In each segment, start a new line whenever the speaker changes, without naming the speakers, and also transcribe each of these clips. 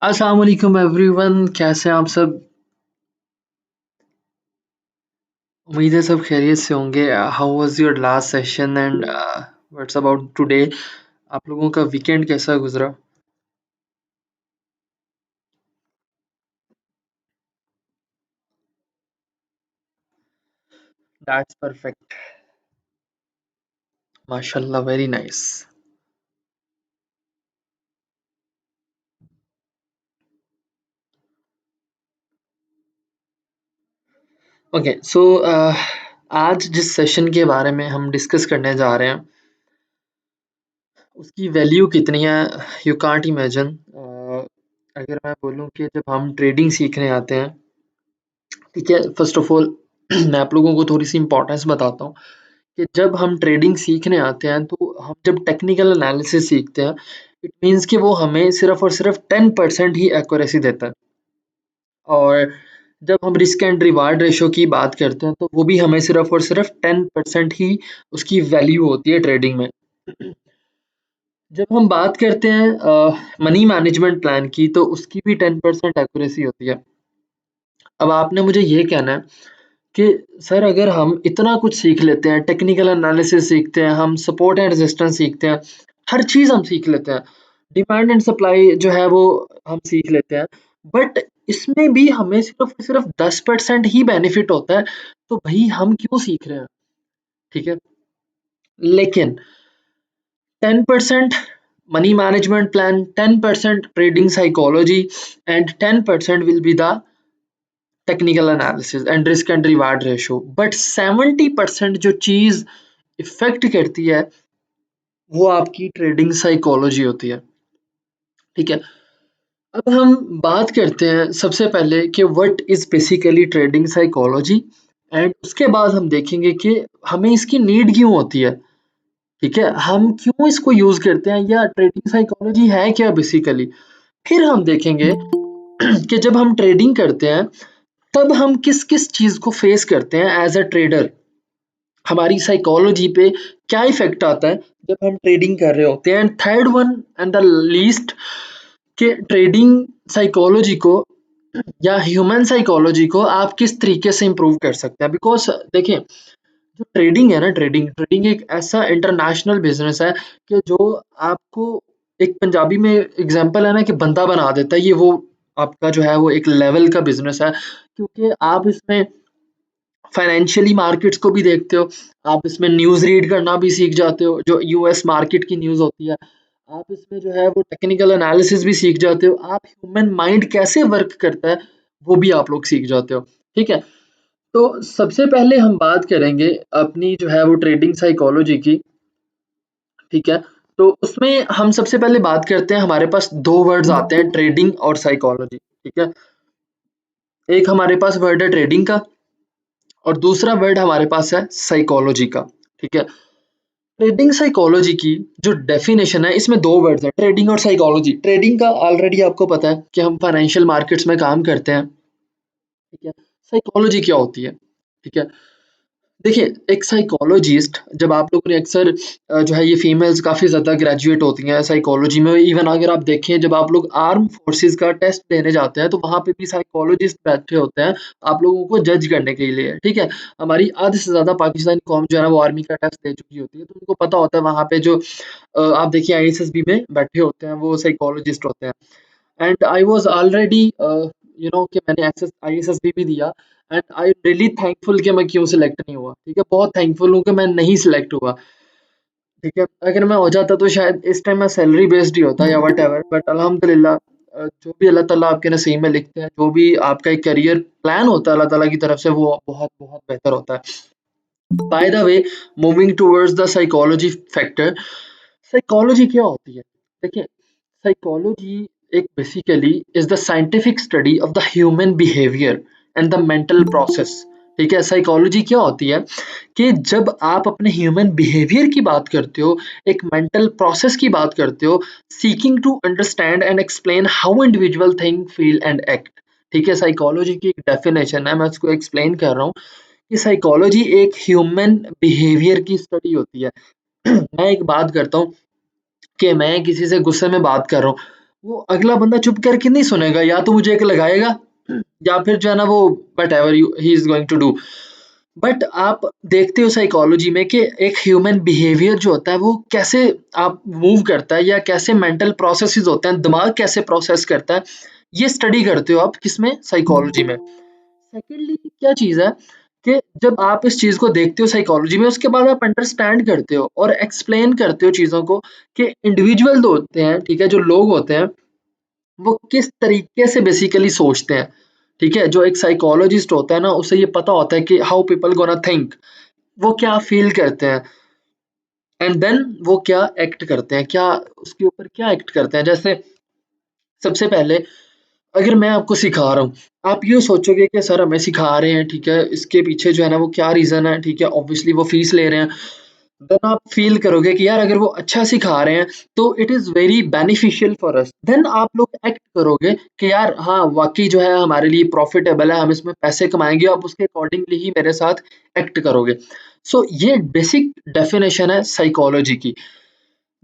अस्सलाम वालेकुम एवरीवन, कैसे हैं आप सब? उम्मीद है सब खैरियत से होंगे। How was your last session and what's about today? आप लोगों का वीकेंड कैसा गुजरा? That's perfect. माशाल्लाह, वेरी नाइस। ओके, सो आज जिस सेशन के बारे में हम डिस्कस करने जा रहे हैं उसकी वैल्यू कितनी है, यू कांट इमेजिन। अगर मैं बोलूँ कि जब हम ट्रेडिंग सीखने आते हैं, ठीक है, फर्स्ट ऑफ ऑल मैं आप लोगों को थोड़ी सी इंपॉर्टेंस बताता हूँ कि जब हम ट्रेडिंग सीखने आते हैं तो हम जब टेक्निकल एनालिसिस सीखते हैं, इट मीन्स कि वो हमें सिर्फ और सिर्फ 10% ही एक्यूरेसी देता है। और जब हम रिस्क एंड रिवार्ड रेशो की बात करते हैं तो वो भी हमें सिर्फ और सिर्फ 10% ही उसकी वैल्यू होती है ट्रेडिंग में। जब हम बात करते हैं मनी मैनेजमेंट प्लान की तो उसकी भी 10% एक्यूरेसी होती है। अब आपने मुझे ये कहना है कि सर अगर हम इतना कुछ सीख लेते हैं, टेक्निकल एनालिसिस सीखते हैं, हम सपोर्ट एंड रेजिस्टेंस सीखते हैं, हर चीज़ हम सीख लेते हैं, डिमांड एंड सप्लाई जो है वो हम सीख लेते हैं, बट इसमें भी हमें सिर्फ 10% ही बेनिफिट होता है, तो भाई हम क्यों सीख रहे हैं? ठीक है, लेकिन 10% money management plan, 10% trading psychology and 10% will be the technical analysis and risk and reward ratio, but 70% जो चीज़ इफेक्ट करती है वो आपकी ट्रेडिंग साइकोलॉजी होती है। ठीक है, अब हम बात करते हैं सबसे पहले कि what is basically trading psychology, and उसके बाद हम देखेंगे कि हमें इसकी नीड क्यों होती है। ठीक है, हम क्यों इसको यूज करते हैं या ट्रेडिंग साइकोलॉजी है क्या बेसिकली। फिर हम देखेंगे कि जब हम ट्रेडिंग करते हैं तब हम किस किस चीज को फेस करते हैं एज अ ट्रेडर, हमारी साइकोलॉजी पे क्या इफेक्ट आता है जब हम ट्रेडिंग कर रहे होते हैं। And third one and the least, कि ट्रेडिंग साइकोलॉजी को या ह्यूमन साइकोलॉजी को आप किस तरीके से इम्प्रूव कर सकते हैं। बिकॉज देखिए, जो ट्रेडिंग है ना, ट्रेडिंग ट्रेडिंग एक ऐसा इंटरनेशनल बिजनेस है कि जो आपको, एक पंजाबी में एग्जांपल है ना कि बंदा बना देता है, ये वो आपका जो है वो एक लेवल का बिजनेस है, क्योंकि आप इसमें फाइनेंशियली मार्केट्स को भी देखते हो, आप इसमें न्यूज़ रीड करना भी सीख जाते हो, जो यूएस मार्केट की न्यूज़ होती है, आप इसमें जो है वो टेक्निकल एनालिसिस भी सीख जाते हो, आप ह्यूमन माइंड कैसे वर्क करता है वो भी आप लोग सीख जाते हो। ठीक है, तो सबसे पहले हम बात करेंगे अपनी जो है वो ट्रेडिंग साइकोलॉजी की। ठीक है, तो उसमें हम सबसे पहले बात करते हैं, हमारे पास दो वर्ड्स आते हैं, ट्रेडिंग और साइकोलॉजी। ठीक है, एक हमारे पास वर्ड है ट्रेडिंग का और दूसरा वर्ड हमारे पास है साइकोलॉजी का। ठीक है, ट्रेडिंग साइकोलॉजी की जो डेफिनेशन है, इसमें दो वर्ड्स हैं, ट्रेडिंग और साइकोलॉजी। ट्रेडिंग का ऑलरेडी आपको पता है कि हम फाइनेंशियल मार्केट्स में काम करते हैं। ठीक है, साइकोलॉजी क्या होती है? ठीक है, देखिए, एक साइकोलॉजिस्ट, जब आप लोगों ने अक्सर जो है ये फीमेल्स काफ़ी ज़्यादा ग्रेजुएट होती हैं साइकोलॉजी में, इवन अगर आप देखें जब आप लोग आर्म फोर्सेस का टेस्ट देने जाते हैं तो वहाँ पे भी साइकोलॉजिस्ट बैठे होते हैं आप लोगों को जज करने के लिए। ठीक है, हमारी आधे से ज़्यादा पाकिस्तानी कौम जो है ना वो आर्मी का टेस्ट दे चुकी होती है, तो उनको पता होता है वहाँ पे जो आप देखिए आईएसएसबी में बैठे होते हैं वो साइकोलॉजिस्ट होते हैं। एंड आई वाज ऑलरेडी कि मैंने एक्सेस आईएसएसबी भी दिया, एंड आई रियली थैंकफुल कि मैं क्यों सिलेक्ट नहीं हुआ। ठीक है, बहुत थैंकफुल हूँ कि मैं नहीं सिलेक्ट हुआ। ठीक है, अगर मैं हो जाता तो शायद इस टाइम मैं सैलरी बेस्ड ही होता या वट एवर, बट अल्हम्दुलिल्लाह, जो भी अल्लाह ताला आपके नसीब में लिखते हैं, जो भी आपका एक करियर प्लान होता है अल्लाह ताला की तरफ से, वो बहुत बहुत बेहतर होता है। By the way, moving towards the psychology factor, psychology क्या होती है? देखिए, साइकोलॉजी एक basically is the scientific study of the human behaviour and the mental process. ठीक है, साइकोलॉजी क्या होती है कि जब आप अपने ह्यूमन बिहेवियर की बात करते हो, एक मेंटल प्रोसेस की बात करते हो, seeking to understand and explain how individual think, feel and act. ठीक है, साइकोलॉजी की एक डेफिनेशन है, मैं उसको एक्सप्लेन कर रहा हूँ कि साइकोलॉजी एक ह्यूमन बिहेवियर की स्टडी होती है। मैं एक बात करता हूँ कि मैं किसी से गुस्से में बात कर रहा हूँ, वो अगला बंदा चुप करके नहीं सुनेगा, या तो मुझे एक लगाएगा या फिर जो है ना वो whatever he is going to do. But आप देखते हो साइकोलॉजी में कि एक ह्यूमन बिहेवियर जो होता है वो कैसे आप मूव करता है, या कैसे मेंटल प्रोसेसेस होते हैं, दिमाग कैसे प्रोसेस करता है, ये स्टडी करते हो आप किसमें, साइकोलॉजी में। सेकेंडली क्या चीज है कि जब आप इस चीज को देखते हो साइकोलॉजी में, उसके बाद आप अंडरस्टैंड करते हो और एक्सप्लेन करते हो चीजों को कि इंडिविजुअल होते हैं, ठीक है, जो लोग होते हैं वो किस तरीके से बेसिकली सोचते हैं। ठीक है, जो एक साइकोलॉजिस्ट होता है ना, उसे ये पता होता है कि हाउ पीपल गोना थिंक, वो क्या फील करते हैं, एंड देन वो क्या एक्ट करते हैं, क्या उसके ऊपर क्या एक्ट करते हैं। जैसे सबसे पहले अगर मैं आपको सिखा रहा हूँ, आप ये सोचोगे कि सर हमें सिखा रहे हैं, ठीक है, इसके पीछे जो है ना वो क्या रीज़न है, ठीक है, ऑब्वियसली वो फीस ले रहे हैं। देन आप फील करोगे कि यार अगर वो अच्छा सिखा रहे हैं तो it is very beneficial for us. Then आप लोग एक्ट करोगे कि यार हाँ, वाक़ई जो है हमारे लिए प्रॉफ़िटेबल है, हम इसमें पैसे कमाएँगे, आप उसके अकॉर्डिंगली ही मेरे साथ एक्ट करोगे। सो ये बेसिक डेफ़िनेशन है साइकोलॉजी की।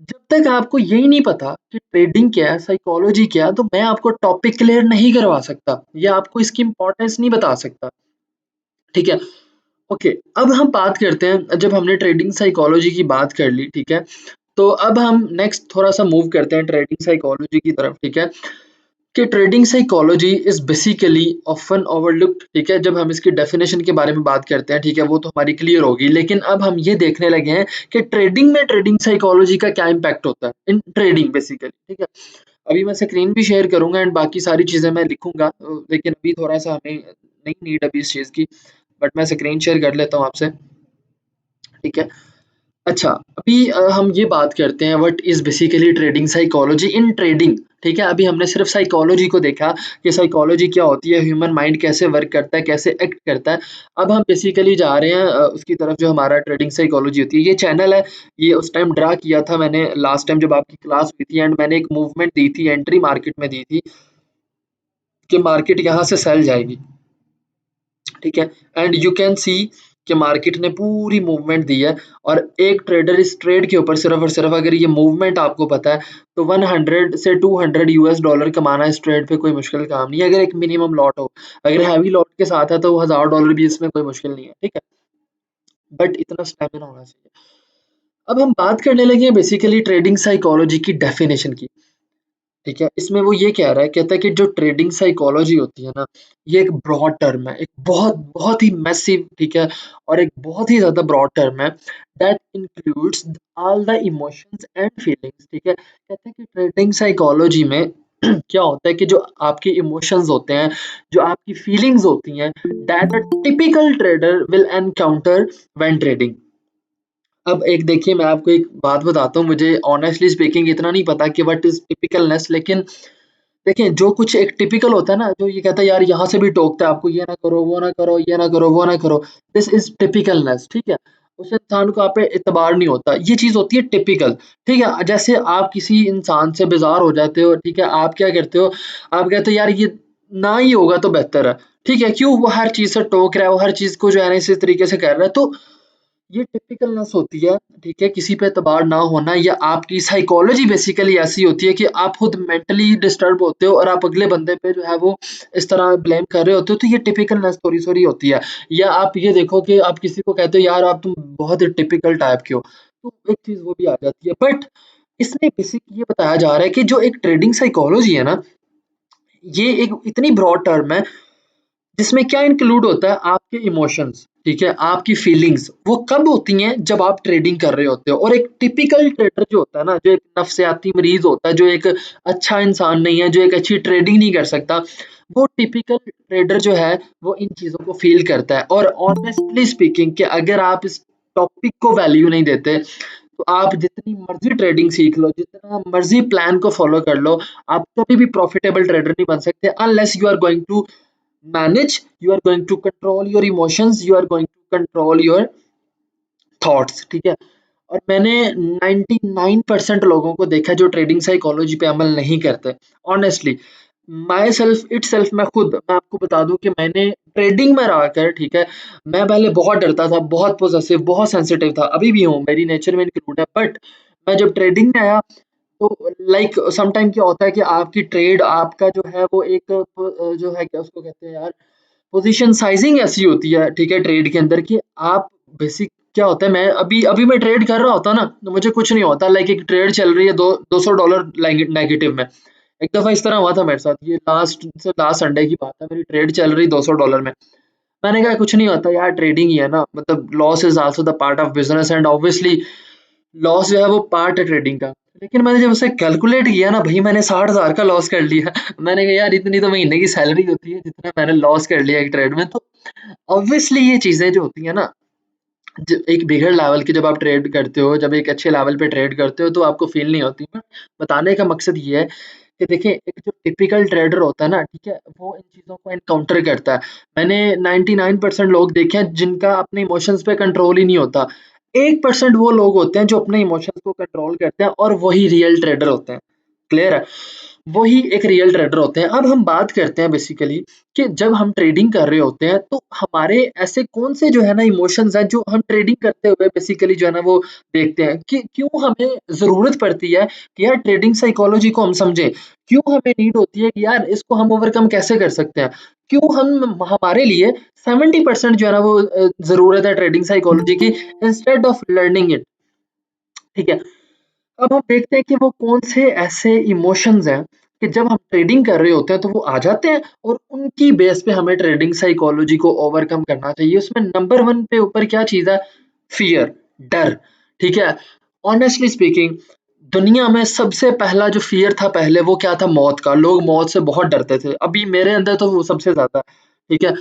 जब तक आपको यही नहीं पता कि ट्रेडिंग क्या है, साइकोलॉजी क्या है, तो मैं आपको टॉपिक क्लियर नहीं करवा सकता या आपको इसकी इम्पोर्टेंस नहीं बता सकता। ठीक है? ओके, अब हम बात करते हैं, जब हमने ट्रेडिंग साइकोलॉजी की बात कर ली, ठीक है? तो अब हम नेक्स्ट थोड़ा-सा मूव करते हैं ट्रेडिंग साइकोलॉजी की तरफ, ठीक है? कि trading psychology is basically often overlooked, ठीक है? जब हम इसकी डेफ़िनेशन के बारे में बात करते हैं, ठीक है? वो तो हमारी क्लियर होगी, लेकिन अब हम ये देखने लगे हैं कि ट्रेडिंग में ट्रेडिंग साइकोलॉजी का क्या इम्पैक्ट होता है इन ट्रेडिंग बेसिकली, ठीक है? अभी मैं स्क्रीन भी शेयर करूँगा एंड बाकी सारी चीज़ें मैं लिखूँगा, लेकिन अभी थोड़ा-सा हमें नहीं नीड अभी इस चीज़ की, बट मैं स्क्रीन शेयर कर लेता हूँ आपसे, ठीक है? अच्छा, अभी हम ये बात करते हैं what is basically trading psychology in trading, ठीक है? अभी हमने सिर्फ साइकोलॉजी को देखा कि साइकोलॉजी क्या होती है, ह्यूमन माइंड कैसे वर्क करता है, कैसे एक्ट करता है। अब हम बेसिकली जा रहे हैं उसकी तरफ जो हमारा ट्रेडिंग साइकोलॉजी होती है। ये चैनल है, ये उस टाइम ड्रा किया था मैंने लास्ट टाइम जब आपकी क्लास हुई थी, एंड मैंने एक मूवमेंट दी थी, एंट्री मार्केट में दी थी कि मार्केट यहाँ से सेल जाएगी। ठीक है, एंड यू कैन सी कि मार्केट ने पूरी मूवमेंट दी है, और एक ट्रेडर इस ट्रेड के ऊपर सिर्फ और सिर्फ, अगर ये मूवमेंट आपको पता है, तो 100 से 200 यूएस डॉलर कमाना इस ट्रेड पे कोई मुश्किल काम नहीं है, अगर एक मिनिमम लॉट हो। अगर हैवी लॉट के साथ है तो 1000 डॉलर भी इसमें कोई मुश्किल नहीं है, ठीक है, बट इतना स्टेमिना होना चाहिए। अब हम बात करने लगे हैं बेसिकली ट्रेडिंग साइकोलॉजी की डेफिनेशन की। ठीक है, इसमें वो ये कह रहा है, कहता है कि जो ट्रेडिंग साइकोलॉजी होती है ना, ये एक ब्रॉड टर्म है, एक बहुत बहुत ही मैसिव, ठीक है, और एक बहुत ही ज्यादा ब्रॉड टर्म है, that includes all the emotions and feelings. ठीक है, कहते हैं कि ट्रेडिंग साइकोलॉजी में क्या होता है कि जो आपके इमोशंस होते हैं, जो आपकी फीलिंग्स होती हैं, that a typical trader will encounter when trading. अब एक देखिए, मैं आपको एक बात बताता हूँ, मुझे ऑनेस्टली स्पीकिंग इतना नहीं पता कि व्हाट इज़ टिपिकलनेस, लेकिन देखिए जो कुछ एक टिपिकल होता है ना, जो ये कहता है यार यहाँ से भी टोकता है आपको, ये ना करो, वो ना करो, ये ना करो, वो ना करो, दिस इज़ टिपिकलनेस, ठीक है? उस इंसान को आप पे एतबार नहीं होता, ये चीज़ होती है टिपिकल, ठीक है? जैसे आप किसी इंसान से बेज़ार हो जाते हो, ठीक है? आप क्या करते हो, आप कहते हो यार ये ना ही होगा तो बेहतर है, ठीक है? क्यों? वो हर चीज़ से टोक रहा है, वो हर चीज़ को जो है ना इसी तरीके से कर रहा है, तो ये टिपिकलनेस होती है, ठीक है? किसी पे एतबार ना होना, या आपकी साइकोलॉजी बेसिकली ऐसी होती है कि आप खुद मेंटली डिस्टर्ब होते हो और आप अगले बंदे पे जो है वो इस तरह ब्लेम कर रहे होते हो, तो ये टिपिकलनेस थोड़ी-थोड़ी होती है। या आप ये देखो कि आप किसी को कहते हो यार आप तुम बहुत ही टिपिकल टाइप के हो, तो एक चीज़ वो भी आ जाती है। बट इसमें बेसिक ये बताया जा रहा है कि जो एक ट्रेडिंग साइकोलॉजी है ना, ये एक इतनी ब्रॉड टर्म है जिसमें क्या इंक्लूड होता है, आपके इमोशंस, ठीक है, आपकी फीलिंग्स, वो कब होती हैं जब आप ट्रेडिंग कर रहे होते हो। और एक टिपिकल ट्रेडर जो होता है ना, जो एक नफसियाती मरीज होता है, जो एक अच्छा इंसान नहीं है, जो एक अच्छी ट्रेडिंग नहीं कर सकता, वो टिपिकल ट्रेडर जो है वो इन चीजों को फील करता है। और ऑनेस्टली स्पीकिंग कि अगर आप इस टॉपिक को वैल्यू नहीं देते, तो आप जितनी मर्जी ट्रेडिंग सीख लो, जितना मर्जी प्लान को फॉलो कर लो, आप कभी भी प्रॉफिटेबल ट्रेडर नहीं बन सकते unless you are going to manage, you are going to control your emotions, you are going to control your thoughts, ठीक है? और मैंने 99% लोगों को देखा है जो ट्रेडिंग साइकोलॉजी पे अमल नहीं करते, honestly. My self it self, मैं आपको बता दूं कि मैंने ट्रेडिंग में रहकर, ठीक है, मैं पहले बहुत डरता था, बहुत पोजेसिव, बहुत सेंसिटिव था, अभी भी हूँ, मेरी नेचर में इंक्लूड है, बट मैं जब ट्रेडिंग में आया, तो लाइक सम टाइम क्या होता है कि आपकी ट्रेड आपका जो है वो एक जो है क्या उसको कहते हैं यार, पोजीशन साइजिंग ऐसी होती है, ठीक है, ट्रेड के अंदर कि आप बेसिक क्या होता है, मैं अभी अभी मैं ट्रेड कर रहा होता ना तो मुझे कुछ नहीं होता, लाइक एक ट्रेड चल रही है $200 नेगेटिव में। एक दफा इस तरह हुआ था मेरे साथ, ये लास्ट संडे की बात है, मेरी ट्रेड चल रही $200 में। मैंने कहा कुछ नहीं होता यार, ट्रेडिंग ही है ना, मतलब loss is also the part of business and obviously loss जो है वो पार्ट है ट्रेडिंग का। लेकिन मैंने जब उसे कैलकुलेट किया ना भाई, मैंने 60,000 का लॉस कर लिया। मैंने कहा यार इतनी तो महीने की सैलरी होती है जितना मैंने लॉस कर लिया एक ट्रेड में। तो ऑब्वियसली ये चीजें जो होती है ना, एक बिगड़ लेवल की जब आप ट्रेड करते हो, जब एक अच्छे लेवल पे ट्रेड करते हो तो आपको फील नहीं होती। बट बताने का मकसद ये है कि देखिए एक जो टिपिकल ट्रेडर होता है ना, ठीक है, वो इन चीज़ों को एनकाउंटर करता है। मैंने 99% लोग देखे हैं जिनका अपने इमोशंस पे कंट्रोल ही नहीं होता। 1% वो लोग होते हैं जो अपने इमोशंस को कंट्रोल करते हैं और वही रियल ट्रेडर होते हैं। क्लियर है? वही एक रियल ट्रेडर होते हैं। अब हम बात करते हैं बेसिकली कि जब हम ट्रेडिंग कर रहे होते हैं तो हमारे ऐसे कौन से जो है ना इमोशंस हैं जो हम ट्रेडिंग करते हुए बेसिकली जो है ना वो देखते हैं कि क्यों हमें ज़रूरत पड़ती है कि यार ट्रेडिंग साइकोलॉजी को हम समझें। क्यों हमें नीड होती है कि यार इसको हम ओवरकम कैसे कर सकते हैं? क्यों हम हमारे लिए 70% जो है ना वो ज़रूरत है ट्रेडिंग साइकोलॉजी की इंस्टेड ऑफ लर्निंग इट। ठीक है? अब हम देखते हैं कि वो कौन से ऐसे इमोशंस हैं कि जब हम ट्रेडिंग कर रहे होते हैं तो वो आ जाते हैं और उनकी बेस पे हमें ट्रेडिंग साइकोलॉजी को ओवरकम करना चाहिए। उसमें नंबर वन पे ऊपर क्या चीज़ है? फियर, डर। ठीक है, ऑनेस्टली स्पीकिंग दुनिया में सबसे पहला जो फियर था पहले वो क्या था? मौत का। लोग मौत से बहुत डरते थे, अभी मेरे अंदर तो वो सबसे ज्यादा है। ठीक है,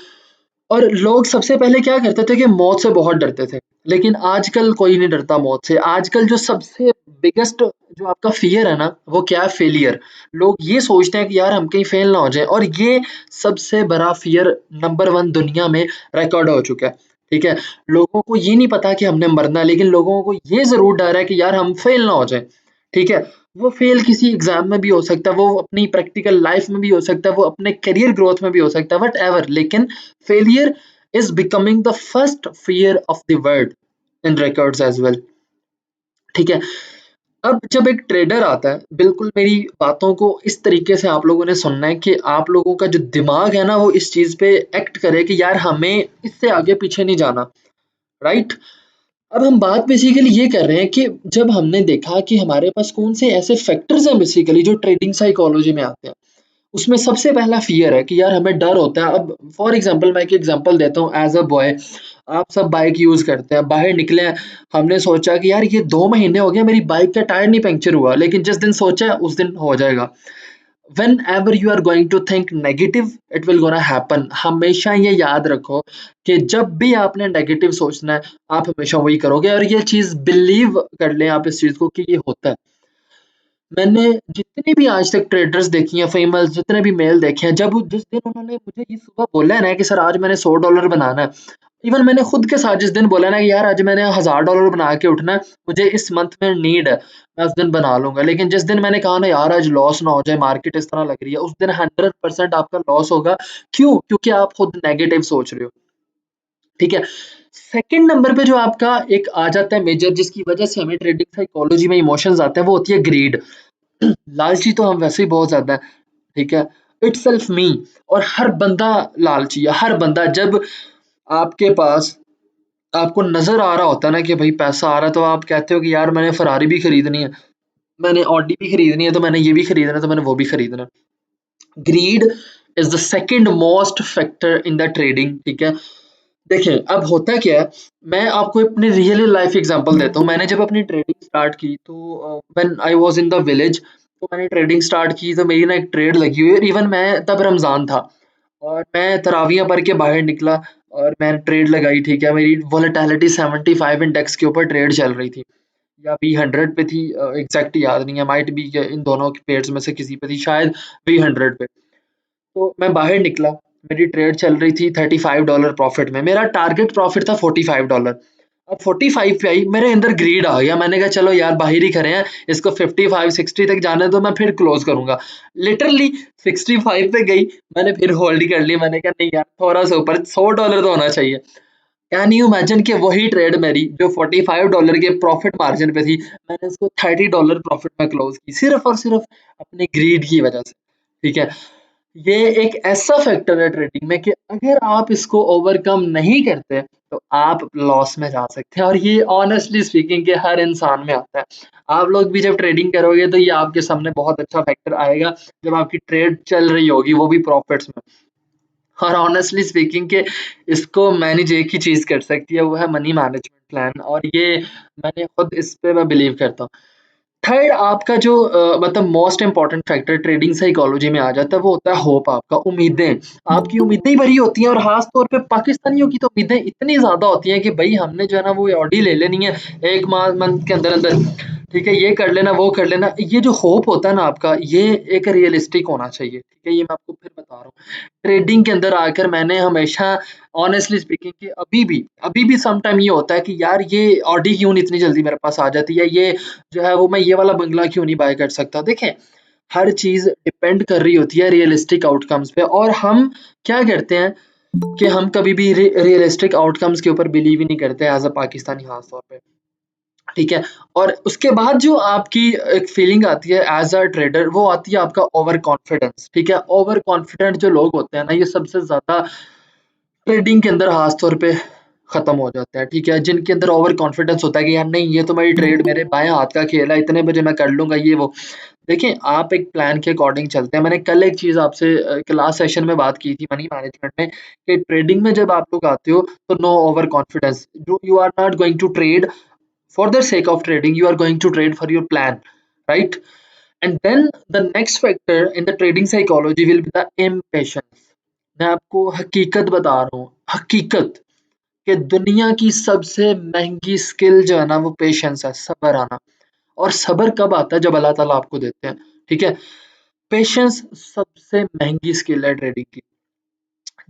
और लोग सबसे पहले क्या करते थे कि मौत से बहुत डरते थे, लेकिन आजकल कोई नहीं डरता मौत से। आजकल जो सबसे बिगेस्ट जो आपका फ़ियर है ना, वो क्या है? फेलियर। लोग ये सोचते हैं कि यार हम कहीं फेल ना हो जाएँ, और ये सबसे बड़ा फ़ियर नंबर 1 दुनिया में रिकॉर्ड हो चुका है, ठीक है? लोगों को ये नहीं पता कि हमने मरना है, लेकिन लोगों को ये ज़रूर डर है कि यार हम फेल ना हो जाएँ, ठीक है? वो फेल किसी एग्ज़ाम में भी हो सकता है, वो अपनी प्रैक्टिकल लाइफ़ में भी हो सकता है, वो अपने करियर ग्रोथ में भी हो सकता है, व्हाटएवर, लेकिन failure is becoming the first fear of the world in records as well। ठीक है, अब जब एक ट्रेडर आता है, बिल्कुल मेरी बातों को इस तरीके से आप लोगों ने सुनना है कि आप लोगों का जो दिमाग है ना वो इस चीज पे एक्ट करे कि यार हमें इससे आगे पीछे नहीं जाना, राइट? अब हम बात बेसिकली ये कर रहे हैं कि जब हमने देखा कि हमारे पास कौन से ऐसे फैक्टर्स हैं बेसिकली जो ट्रेडिंग साइकोलॉजी में आते हैं, उसमें सबसे पहला फ़ियर है कि यार हमें डर होता है। अब फॉर एग्ज़ाम्पल मैं एक एग्ज़ाम्पल देता हूँ, एज़ अ बॉय आप सब बाइक यूज़ करते हैं, बाहर निकले हैं, हमने सोचा कि यार ये 2 महीने हो गए मेरी बाइक का टायर नहीं पंक्चर हुआ, लेकिन जिस दिन सोचा उस दिन हो जाएगा। Whenever you are going to think negative it will gonna happen. हमेशा ये याद रखो कि जब भी आपने नेगेटिव सोचना है, आप हमेशा वही करोगे, और ये चीज़ बिलीव कर लें आप इस चीज़ को कि ये होता है। मैंने जितने भी आज तक ट्रेडर्स देखी हैं, फेमस जितने भी मेल देखे हैं, जब जिस दिन उन्होंने मुझे ये सुबह बोला है ना कि सर आज मैंने $100 बनाना है, इवन मैंने खुद के साथ जिस दिन बोला ना कि यार आज मैंने $1000 बना के उठना है, मुझे इस मंथ में नीड है, मैं उस दिन बना लूंगा। लेकिन जिस दिन मैंने कहा ना यार आज लॉस ना हो जाए, मार्केट इस तरह लग रही है, उस दिन 100% आपका लॉस होगा। क्यों? क्योंकि आप खुद नेगेटिव सोच रहे हो। ठीक है, सेकंड नंबर पे जो आपका एक आ जाता है मेजर, जिसकी वजह से हमें ट्रेडिंग साइकोलॉजी में इमोशंस आते हैं, वो होती है ग्रीड। लालची तो हम वैसे ही बहुत ज़्यादा है, ठीक है? इटसेल्फ मी, और हर बंदा लालची है, हर बंदा। जब आपके पास आपको नज़र आ रहा होता है ना कि भई पैसा आ रहा है, तो आप कहते हो कि यार मैंने फ़ेरारी भी खरीदनी है, मैंने ऑडी भी खरीदनी है, तो मैंने ये भी खरीदना है, तो मैंने वो भी खरीदना है। Greed is the second most factor in the trading, ठीक है? देखिए, अब होता क्या है, मैं आपको अपनी रियल लाइफ एग्ज़ाम्पल देता हूँ। मैंने जब अपनी ट्रेडिंग स्टार्ट की तो when I was in the village, तो मैंने ट्रेडिंग स्टार्ट की, तो मेरी ना एक ट्रेड लगी हुई है। इवन मैं तब रमज़ान था और मैं तरावियाँ पढ़ के बाहर निकला और मैंने ट्रेड लगाई, ठीक है? मेरी वोलेटिलिटी 75 इंडेक्स के ऊपर ट्रेड चल रही थी या V100 पे थी, एग्ज़ैक्ट याद नहीं है, माइट बी कि इन दोनों के पेयर्स में से किसी पे थी, शायद V100 पे। तो मैं बाहर निकला, मेरी ट्रेड चल रही थी $35 प्रॉफिट में, मेरा टारगेट प्रॉफिट था $45। अब 45 पे आई, मेरे अंदर ग्रीड आ गया, मैंने कहा चलो यार बाहर ही खड़े हैं, इसको 55-60 तक जाने दो, मैं फिर क्लोज करूंगा। लिटरली 65 पे गई, मैंने फिर होल्ड कर ली, मैंने कहा नहीं यार थोड़ा सा ऊपर $100 तो होना चाहिए। कैन यू इमेजिन कि वही ट्रेड मेरी जो $45 के प्रॉफिट मार्जिन पे थी, मैंने उसको $30 प्रॉफिट में क्लोज की, सिर्फ और सिर्फ अपने ग्रीड की वजह से। ठीक है, ये एक ऐसा फैक्टर है ट्रेडिंग में कि अगर आप इसको ओवरकम नहीं करते तो आप लॉस में जा सकते हैं, और ये ऑनेस्टली स्पीकिंग के हर इंसान में आता है। आप लोग भी जब ट्रेडिंग करोगे तो ये आपके सामने बहुत अच्छा फैक्टर आएगा, जब आपकी ट्रेड चल रही होगी वो भी प्रॉफिट्स में। और ऑनेस्टली स्पीकिंग के इसको मैनेज एक ही चीज कर सकती है, वो है मनी मैनेजमेंट प्लान, और ये मैंने खुद इस पे मैं बिलीव करता हूँ। थर्ड आपका जो मतलब most important factor trading psychology में आ जाता है, वो होता है होप, आपका उम्मीदें। आपकी उम्मीदें ही भरी होती हैं, और खास तौर पे पाकिस्तानियों की तो उम्मीदें इतनी ज्यादा होती हैं कि भाई हमने जो है ना वो ऑडी ले लेनी है एक मंथ के अंदर अंदर, ठीक है, ये कर लेना वो कर लेना। ये जो होप होता है ना आपका, ये एक रियलिस्टिक होना चाहिए, ठीक है, ये मैं आपको फिर बता रहा हूँ। ट्रेडिंग के अंदर आकर मैंने हमेशा ऑनेस्टली स्पीकिंग कि अभी भी सम टाइम ये होता है कि यार ये ऑडी क्यों नहीं इतनी जल्दी मेरे पास आ जाती है, ये जो है वो मैं ये वाला बंगला क्यों नहीं बाय कर सकता। देखें, हर चीज़ डिपेंड कर रही होती है रियलिस्टिक आउटकम्स पे, और हम क्या करते हैं कि हम कभी भी रियलिस्टिक आउटकम्स के ऊपर बिलीव ही नहीं करते एज़ अ पाकिस्तानी खास तौर पे, ठीक है? और उसके बाद जो आपकी एक फीलिंग आती है एज़ अ ट्रेडर, वो आती है आपका ओवर कॉन्फिडेंस, ठीक है? ओवर कॉन्फिडेंट जो लोग होते हैं ना, ये सबसे ज़्यादा ट्रेडिंग के अंदर खास तौर पे खत्म हो जाता है, ठीक है? जिनके अंदर ओवर कॉन्फिडेंस होता है कि यार नहीं, ये तो मेरी ट्रेड मेरे बाएँ हाथ का खेल है, इतने बजे मैं कर लूँगा ये वो। देखिए, आप एक प्लान के अकॉर्डिंग चलते हैं। मैंने कल एक चीज़ आपसे लास्ट सेशन में बात की थी मनी मैनेजमेंट में, कि ट्रेडिंग में जब आप लोग आते हो तो no over confidence. You are not going to trade for the sake of trading, you are going to trade for your plan, right? And then the next factor in the trading psychology will be the impatience. मैं आपको हकीकत बता रहा हूँ, हकीकत, कि दुनिया की सबसे महंगी स्किल जो है ना वो पेशेंस है, सब्र आना। और सब्र कब आता है? जब अल्लाह ताला आपको देते हैं, ठीक है? पेशेंस सबसे महंगी स्किल है ट्रेडिंग की।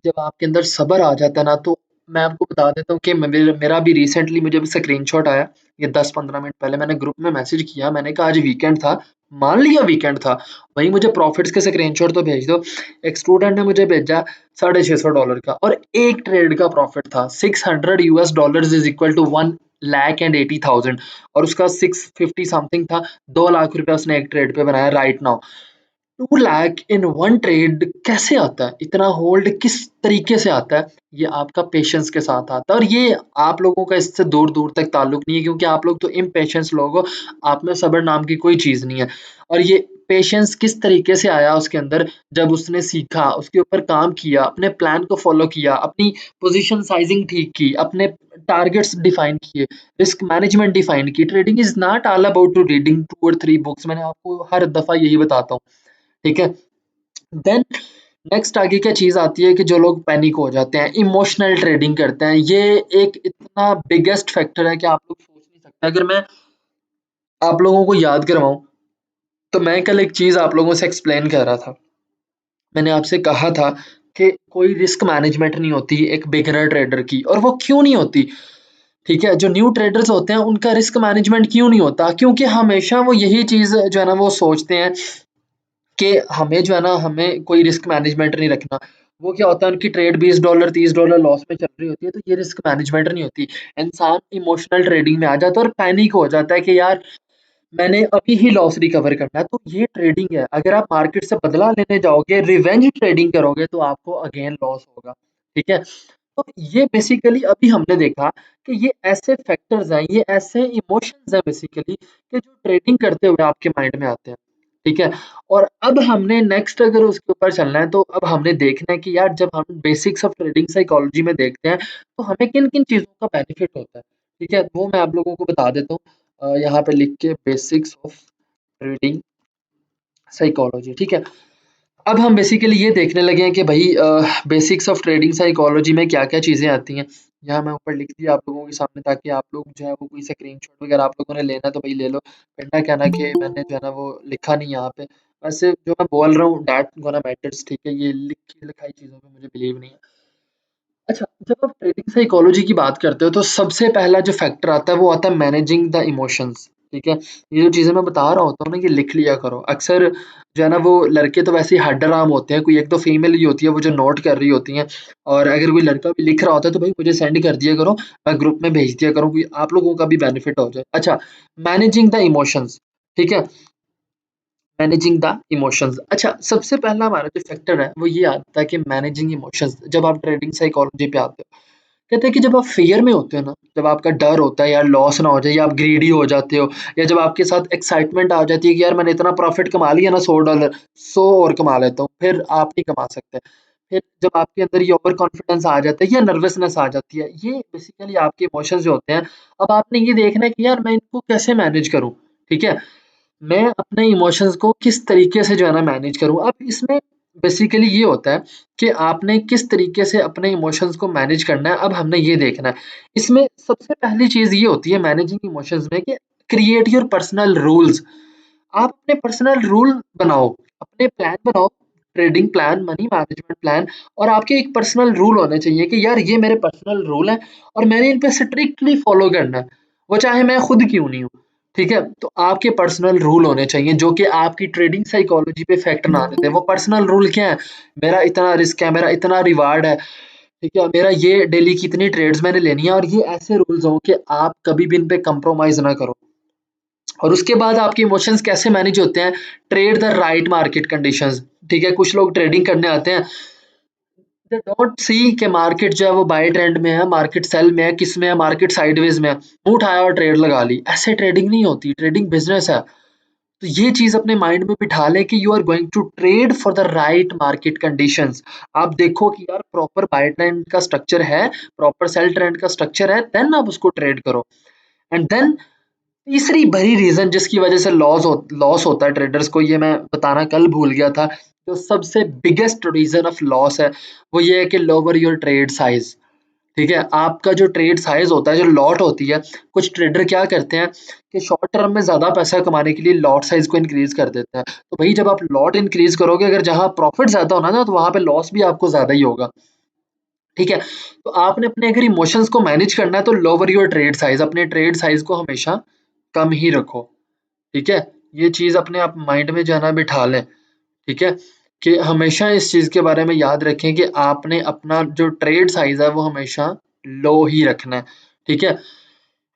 जब आपके अंदर सब्र आ जाता है ना, तो मैं आपको बता देता हूँ कि मेरा भी रिसेंटली मुझे भी स्क्रीनशॉट आया, ये 10-15 मिनट पहले मैंने ग्रुप में मैसेज किया, मैंने कहा आज वीकेंड था, मान लिया वीकेंड था, भाई मुझे प्रॉफिट्स के स्क्रीनशॉट तो भेज दो। एक स्टूडेंट ने मुझे भेजा $650 का, और एक ट्रेड का प्रॉफिट था $600 इज इक्वल टू 1,80,000, और उसका 650 समथिंग था, 2 लाख रुपया उसने एक ट्रेड पे बनाया right now. 2 lakh in one trade कैसे आता है? इतना होल्ड किस तरीके से आता है? ये आपका पेशेंस के साथ आता है, और ये आप लोगों का इससे दूर-दूर तक ताल्लुक नहीं है, क्योंकि आप लोग तो इम्पेशेंस लोग हो, आप में सब्र नाम की कोई चीज़ नहीं है। और ये पेशेंस किस तरीके से आया उसके अंदर, जब उसने सीखा, उसके ऊपर काम किया, अपने प्लान को फ़ॉलो किया, अपनी पोज़ीशन साइज़िंग ठीक की, अपने टारगेट्स डिफ़ाइन किए, रिस्क मैनेजमेंट डिफ़ाइन की। Trading is not all about to reading 2 और 3 बुक्स, मैंने आपको हर दफ़ा यही बताता हूँ। ठीक है? देन नेक्स्ट आगे क्या चीज़ आती है कि जो लोग पैनिक हो जाते हैं, इमोशनल ट्रेडिंग करते हैं। ये एक इतना बिगेस्ट फैक्टर है कि आप लोग सोच नहीं सकते। अगर मैं आप लोगों को याद करवाऊँ, तो मैं कल एक चीज़ आप लोगों से एक्सप्लेन कर रहा था। मैंने आपसे कहा था कि कोई रिस्क मैनेजमेंट नहीं होती एक बिगिनर ट्रेडर की, और वो क्यों नहीं होती? ठीक है? जो न्यू ट्रेडर्स होते हैं उनका रिस्क मैनेजमेंट क्यों नहीं होता? क्योंकि हमेशा वो यही चीज़ जो है ना वो सोचते हैं कि हमें जो है ना, हमें कोई रिस्क मैनेजमेंट नहीं रखना। वो क्या होता है, उनकी ट्रेड $20 $30 लॉस में चल रही होती है, तो ये रिस्क मैनेजमेंट नहीं होती। इंसान इमोशनल ट्रेडिंग में आ जाता है और पैनिक हो जाता है कि यार मैंने अभी ही लॉस रिकवर करना है। तो ये ट्रेडिंग है। अगर आप मार्केट से बदला लेने जाओगे, रिवेंज ट्रेडिंग करोगे, तो आपको अगेन लॉस होगा। ठीक है? तो ये बेसिकली अभी हमने देखा कि ये ऐसे फैक्टर्स हैं, ये ऐसे इमोशंस हैं बेसिकली, कि जो ट्रेडिंग करते हुए आपके माइंड में आते हैं। ठीक है? और अब हमने नेक्स्ट अगर उसके ऊपर चलना है, तो अब हमने देखना है कि यार जब हम बेसिक्स ऑफ ट्रेडिंग साइकोलॉजी में देखते हैं, तो हमें किन-किन चीज़ों का बेनिफिट होता है। ठीक है? वो मैं आप लोगों को बता देता हूँ। यहाँ पे लिख के बेसिक्स ऑफ ट्रेडिंग साइकोलॉजी, ठीक है? अब हम बेसिकली ये देखने लगे हैं कि भई बेसिक्स ऑफ ट्रेडिंग साइकोलॉजी में क्या-क्या चीज़ें आती हैं। यहाँ मैं ऊपर लिख दिया आप लोगों के सामने, ताकि आप लोग जो है वो कोई स्क्रीनशॉट वगैरह आप लोगों ने लेना है तो भई ले लो। वरना क्या ना कि मैंने जो है ना वो लिखा नहीं यहाँ पे। वैसे जो मैं बोल रहा हूँ दैट गोना मैटर्स, ठीक है? ये लिखी-लिखाई चीज़ों पे मुझे बिलीव नहीं है। अच्छा, जब आप ट्रेडिंग साइकोलॉजी की बात करते हो तो सबसे पहला जो फैक्टर आता है वो आता है मैनेजिंग द इमोशंस, ठीक है? ये जो चीज़ें मैं बता रहा होता हूँ ना, ये लिख लिया करो। अक्सर जो है ना, वो लड़के तो वैसे ही हड्डर-आम होते हैं, कोई एक तो फीमेल ही होती है वो जो नोट कर रही होती हैं, और अगर कोई लड़का भी लिख रहा होता है तो भाई मुझे सेंड कर दिया करो, मैं ग्रुप में भेज दिया करूँ कि आप लोगों का भी बेनिफिट हो जाए। अच्छा, मैनेजिंग द इमोशंस, ठीक है? Managing the emotions. अच्छा, सबसे पहला हमारा जो फैक्टर है वो ये आता है कि मैनेजिंग इमोशंस, जब आप ट्रेडिंग साइकोलॉजी पे आते हो, कहते हैं कि जब आप फ़ियर में होते हो ना, जब आपका डर होता है यार लॉस ना हो जाए, या आप ग्रीडी हो जाते हो, या जब आपके साथ एक्साइटमेंट आ जाती है कि यार मैंने इतना प्रॉफ़िट कमा लिया ना, $100 100 और कमा लेता हूँ, फिर आप नहीं कमा सकते। फिर जब आपके अंदर ये ओवर कॉन्फिडेंस आ जाता है या नर्वसनेस आ जाती है, ये बेसिकली आपके इमोशंस जो होते हैं। अब आपने ये देखना है कि यार मैं इनको कैसे मैनेज करूँ, ठीक है? मैं अपने इमोशंस को किस तरीके से जो है ना मैनेज करूँ। अब इसमें बेसिकली ये होता है कि आपने किस तरीके से अपने इमोशंस को मैनेज करना है, अब हमने ये देखना है। इसमें सबसे पहली चीज़ ये होती है मैनेजिंग इमोशंस में, कि क्रिएट योर पर्सनल रूल्स। आप अपने पर्सनल रूल बनाओ, अपने प्लान बनाओ, trading plan, money management plan, और आपके एक पर्सनल रूल होने चाहिए कि यार ये मेरे पर्सनल रूल हैं और मैंने इन पे स्ट्रिक्टली फॉलो करना है, वो चाहे मैं खुद क्यों नहीं हूँ। ठीक है? तो आपके पर्सनल रूल होने चाहिए जो कि आपकी ट्रेडिंग साइकोलॉजी पे इफ़ेक्ट ना देते। वो पर्सनल रूल क्या है? मेरा इतना रिस्क है, मेरा इतना रिवार्ड है, ठीक है? मेरा ये डेली की इतनी ट्रेड्स मैंने लेनी है, और ये ऐसे रूल्स हों कि आप कभी भी इन पे कंप्रोमाइज़ ना करो। और उसके बाद आपके इमोशंस कैसे मैनेज होते हैं? Trade the right market conditions, ठीक है? कुछ लोग ट्रेडिंग करने आते हैं, दे डोंट सी कि मार्केट जो है वो बाय ट्रेंड में है, मार्केट सेल में है, किस में है, मार्केट साइडवेज में है। मुँह उठाया और ट्रेड लगा ली। ऐसे ट्रेडिंग नहीं होती, ट्रेडिंग बिज़नेस है। तो ये चीज़ अपने माइंड में बिठा लें कि you are going to trade for the right market conditions. आप देखो कि यार प्रॉपर बाय ट्रेंड का स्ट्रक्चर है, प्रॉपर सेल ट्रेंड का स्ट्रक्चर है, देन आप उसको ट्रेड करो। एंड देन तीसरी बड़ी रीज़न जिसकी वज़ह से लॉस होता है ट्रेडर्स को, ये मैं बताना कल भूल गया था। जो सबसे बिगेस्ट रीज़न ऑफ लॉस है, वो ये है कि लोवर योर ट्रेड साइज़, ठीक है? आपका जो ट्रेड साइज़ होता है, जो लॉट होती है, कुछ ट्रेडर क्या करते हैं कि शॉर्ट टर्म में ज़्यादा पैसा कमाने के लिए लॉट साइज़ को इंक्रीज़ कर देते हैं। तो भई जब आप लॉट इंक्रीज़ करोगे, अगर जहाँ प्रॉफ़िट ज़्यादा होना ना, तो वहाँ पे लॉस भी आपको ज़्यादा ही होगा। ठीक है? तो आपने अपने अगर इमोशंस को मैनेज करना है तो लोवर योर ट्रेड साइज़, अपने ट्रेड साइज़ को हमेशा कम ही रखो, ठीक है? ये चीज़ अपने आप माइंड में जो है ना बिठा लें, ठीक है? कि हमेशा इस चीज़ के बारे में याद रखें कि आपने अपना जो ट्रेड साइज़ है वो हमेशा लो ही रखना है, ठीक है?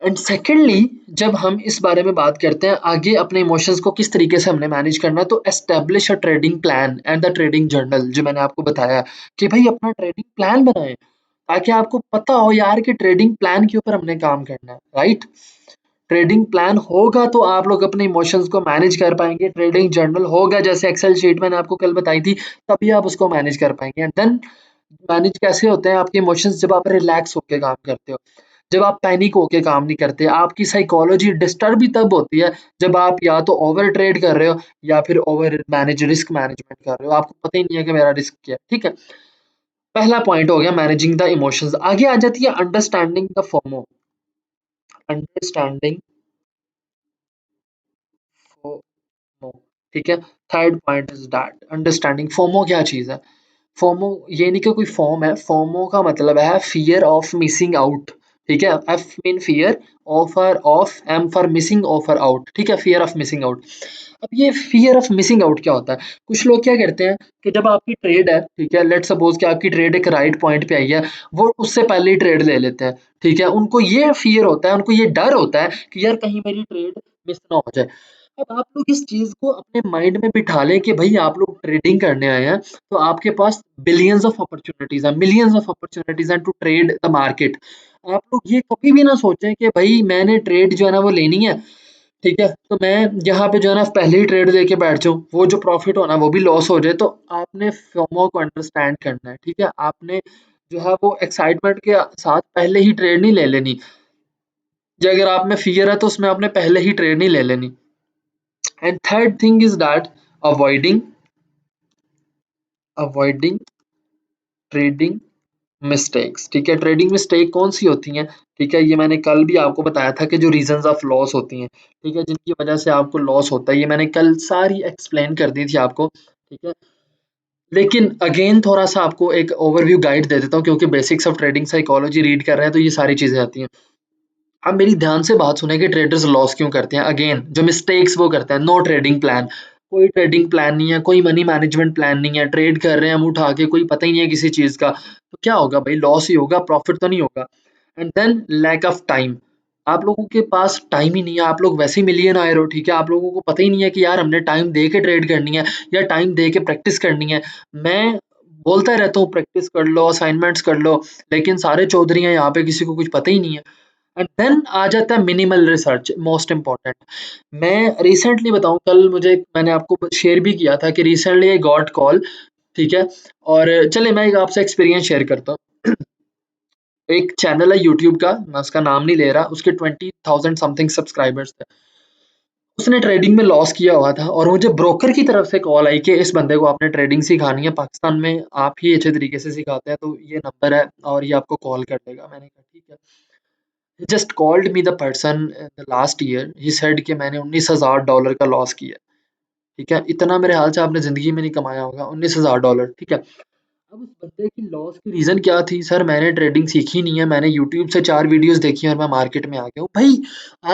एंड सेकंडली, जब हम इस बारे में बात करते हैं आगे अपने इमोशंस को किस तरीके से हमने मैनेज करना है, तो establish a trading plan and the trading journal, जो मैंने आपको बताया कि भाई अपना ट्रेडिंग प्लान बनाएं, ताकि आपको पता हो यार कि ट्रेडिंग प्लान के ऊपर हमने काम करना है, राइट? ट्रेडिंग प्लान होगा तो आप लोग अपने इमोशंस को मैनेज कर पाएंगे, ट्रेडिंग जर्नल होगा जैसे एक्सेल शीट मैंने आपको कल बताई थी, तभी आप उसको मैनेज कर पाएंगे। एंड देन मैनेज कैसे होते हैं आपके इमोशंस? जब आप रिलैक्स होके काम करते हो, जब आप पैनिक होके काम नहीं करते। आपकी साइकोलॉजी डिस्टर्ब ही तब होती है जब आप या तो ओवर ट्रेड कर रहे हो या फिर ओवर मैनेज रिस्क मैनेजमेंट कर रहे हो, आपको पता ही नहीं है कि मेरा रिस्क क्या है, ठीक है? पहला पॉइंट हो गया मैनेजिंग द इमोशंस। आगे आ जाती है understanding the FOMO. Understanding FOMO, ठीक है? Third point is that understanding FOMO क्या चीज़ है? फोमो ये नहीं कि कोई फॉर्म है, फोमो का मतलब है फियर ऑफ मिसिंग आउट, ठीक है? F mean fear, of M for missing offer out, ठीक है? Fear of missing out. अब ये फियर ऑफ मिसिंग आउट क्या होता है? कुछ लोग क्या करते हैं कि जब आपकी ट्रेड है, ठीक है, लेट्स सपोज कि आपकी ट्रेड एक राइट पॉइंट पे आई है, वो उससे पहले ही ट्रेड ले लेते हैं, ठीक है? उनको ये फियर होता है, उनको ये डर होता है कि यार कहीं मेरी ट्रेड मिस ना हो जाए। अब आप लोग इस चीज को अपने माइंड में बिठा लें कि भाई आप लोग ट्रेडिंग करने आए हैं, तो आपके पास बिलियंस ऑफ अपॉर्चुनिटीज हैं, मिलियंस ऑफ अपॉर्चुनिटीज हैं टू ट्रेड द मार्केट। आप लोग ये कभी भी ना सोचें कि भाई मैंने ट्रेड जो है ना वो लेनी है, ठीक है, तो मैं यहाँ पे जो है ना पहले ही ट्रेड लेके बैठ जाऊँ, वो जो प्रॉफिट होना वो भी लॉस हो जाए। तो आपने फोमो को अंडरस्टैंड करना है, ठीक है? आपने जो है वो एक्साइटमेंट के साथ पहले ही ट्रेड नहीं ले लेनी। जो अगर आप में फियर है तो उसमें आपने पहले ही ट्रेड नहीं ले लेनी। And third thing is that avoiding avoiding trading mistakes, ठीक है? ट्रेडिंग मिस्टेक कौन सी होती हैं, ठीक है? ये मैंने कल भी आपको बताया था कि जो रीजंस ऑफ लॉस होती हैं, ठीक है, जिनकी वजह से आपको लॉस होता है, ये मैंने कल सारी एक्सप्लेन कर दी थी आपको, ठीक है? लेकिन अगेन थोड़ा सा आपको एक ओवरव्यू गाइड दे देता हूँ, क्योंकि basics of trading psychology read कर रहे हैं तो ये सारी चीजें आती हैं। आप मेरी ध्यान से बात सुने कि ट्रेडर्स लॉस क्यों करते हैं। अगेन जो मिस्टेक्स वो करते हैं, नो ट्रेडिंग प्लान, कोई ट्रेडिंग प्लान नहीं है, कोई मनी मैनेजमेंट प्लान नहीं है, ट्रेड कर रहे हैं हम उठा के, कोई पता ही नहीं है किसी चीज का, तो क्या होगा भाई, लॉस ही होगा, प्रॉफिट तो नहीं होगा। And then lack of time, आप लोगों के पास टाइम ही नहीं है, आप लोग वैसे ही मिलियन आए हो, ठीक है, आप लोगों को पता ही नहीं है कि यार हमने टाइम दे के ट्रेड करनी है या टाइम दे के प्रैक्टिस करनी है। मैं बोलता रहता हूँ प्रैक्टिस कर लो, असाइनमेंट्स कर लो, लेकिन सारे चौधरी हैं यहाँ पे, किसी को कुछ पता ही नहीं है। एंड देन आ जाता है मिनिमल रिसर्च, मोस्ट इम्पोर्टेंट। मैं रिसेंटली बताऊं, कल मुझे, मैंने आपको शेयर भी किया था कि रिसेंटली आई गॉट कॉल, ठीक है, और चलिए मैं एक आपसे एक्सपीरियंस शेयर करता हूँ। एक चैनल है यूट्यूब का, मैं उसका नाम नहीं ले रहा, उसके 20,000 समथिंग सब्सक्राइबर्स थे। उसने ट्रेडिंग में लॉस किया हुआ था और मुझे ब्रोकर की तरफ से कॉल आई कि इस बंदे को आपने ट्रेडिंग सिखानी है, पाकिस्तान में आप ही अच्छे तरीके से सिखाते हैं, तो ये नंबर है और ये आपको कॉल कर देगा। मैंने कहा ठीक है। He just called me the person the last year. He said कि मैंने $19,000 का लॉस किया है, ठीक है, इतना मेरे हाल से आपने जिंदगी में नहीं कमाया होगा, $19,000, ठीक है। अब उस बंदे की लॉस की रीजन क्या थी, सर मैंने ट्रेडिंग सीखी नहीं है, मैंने यूट्यूब से 4 वीडियोस देखी हैं और मैं मार्केट में आ गया हूँ। भाई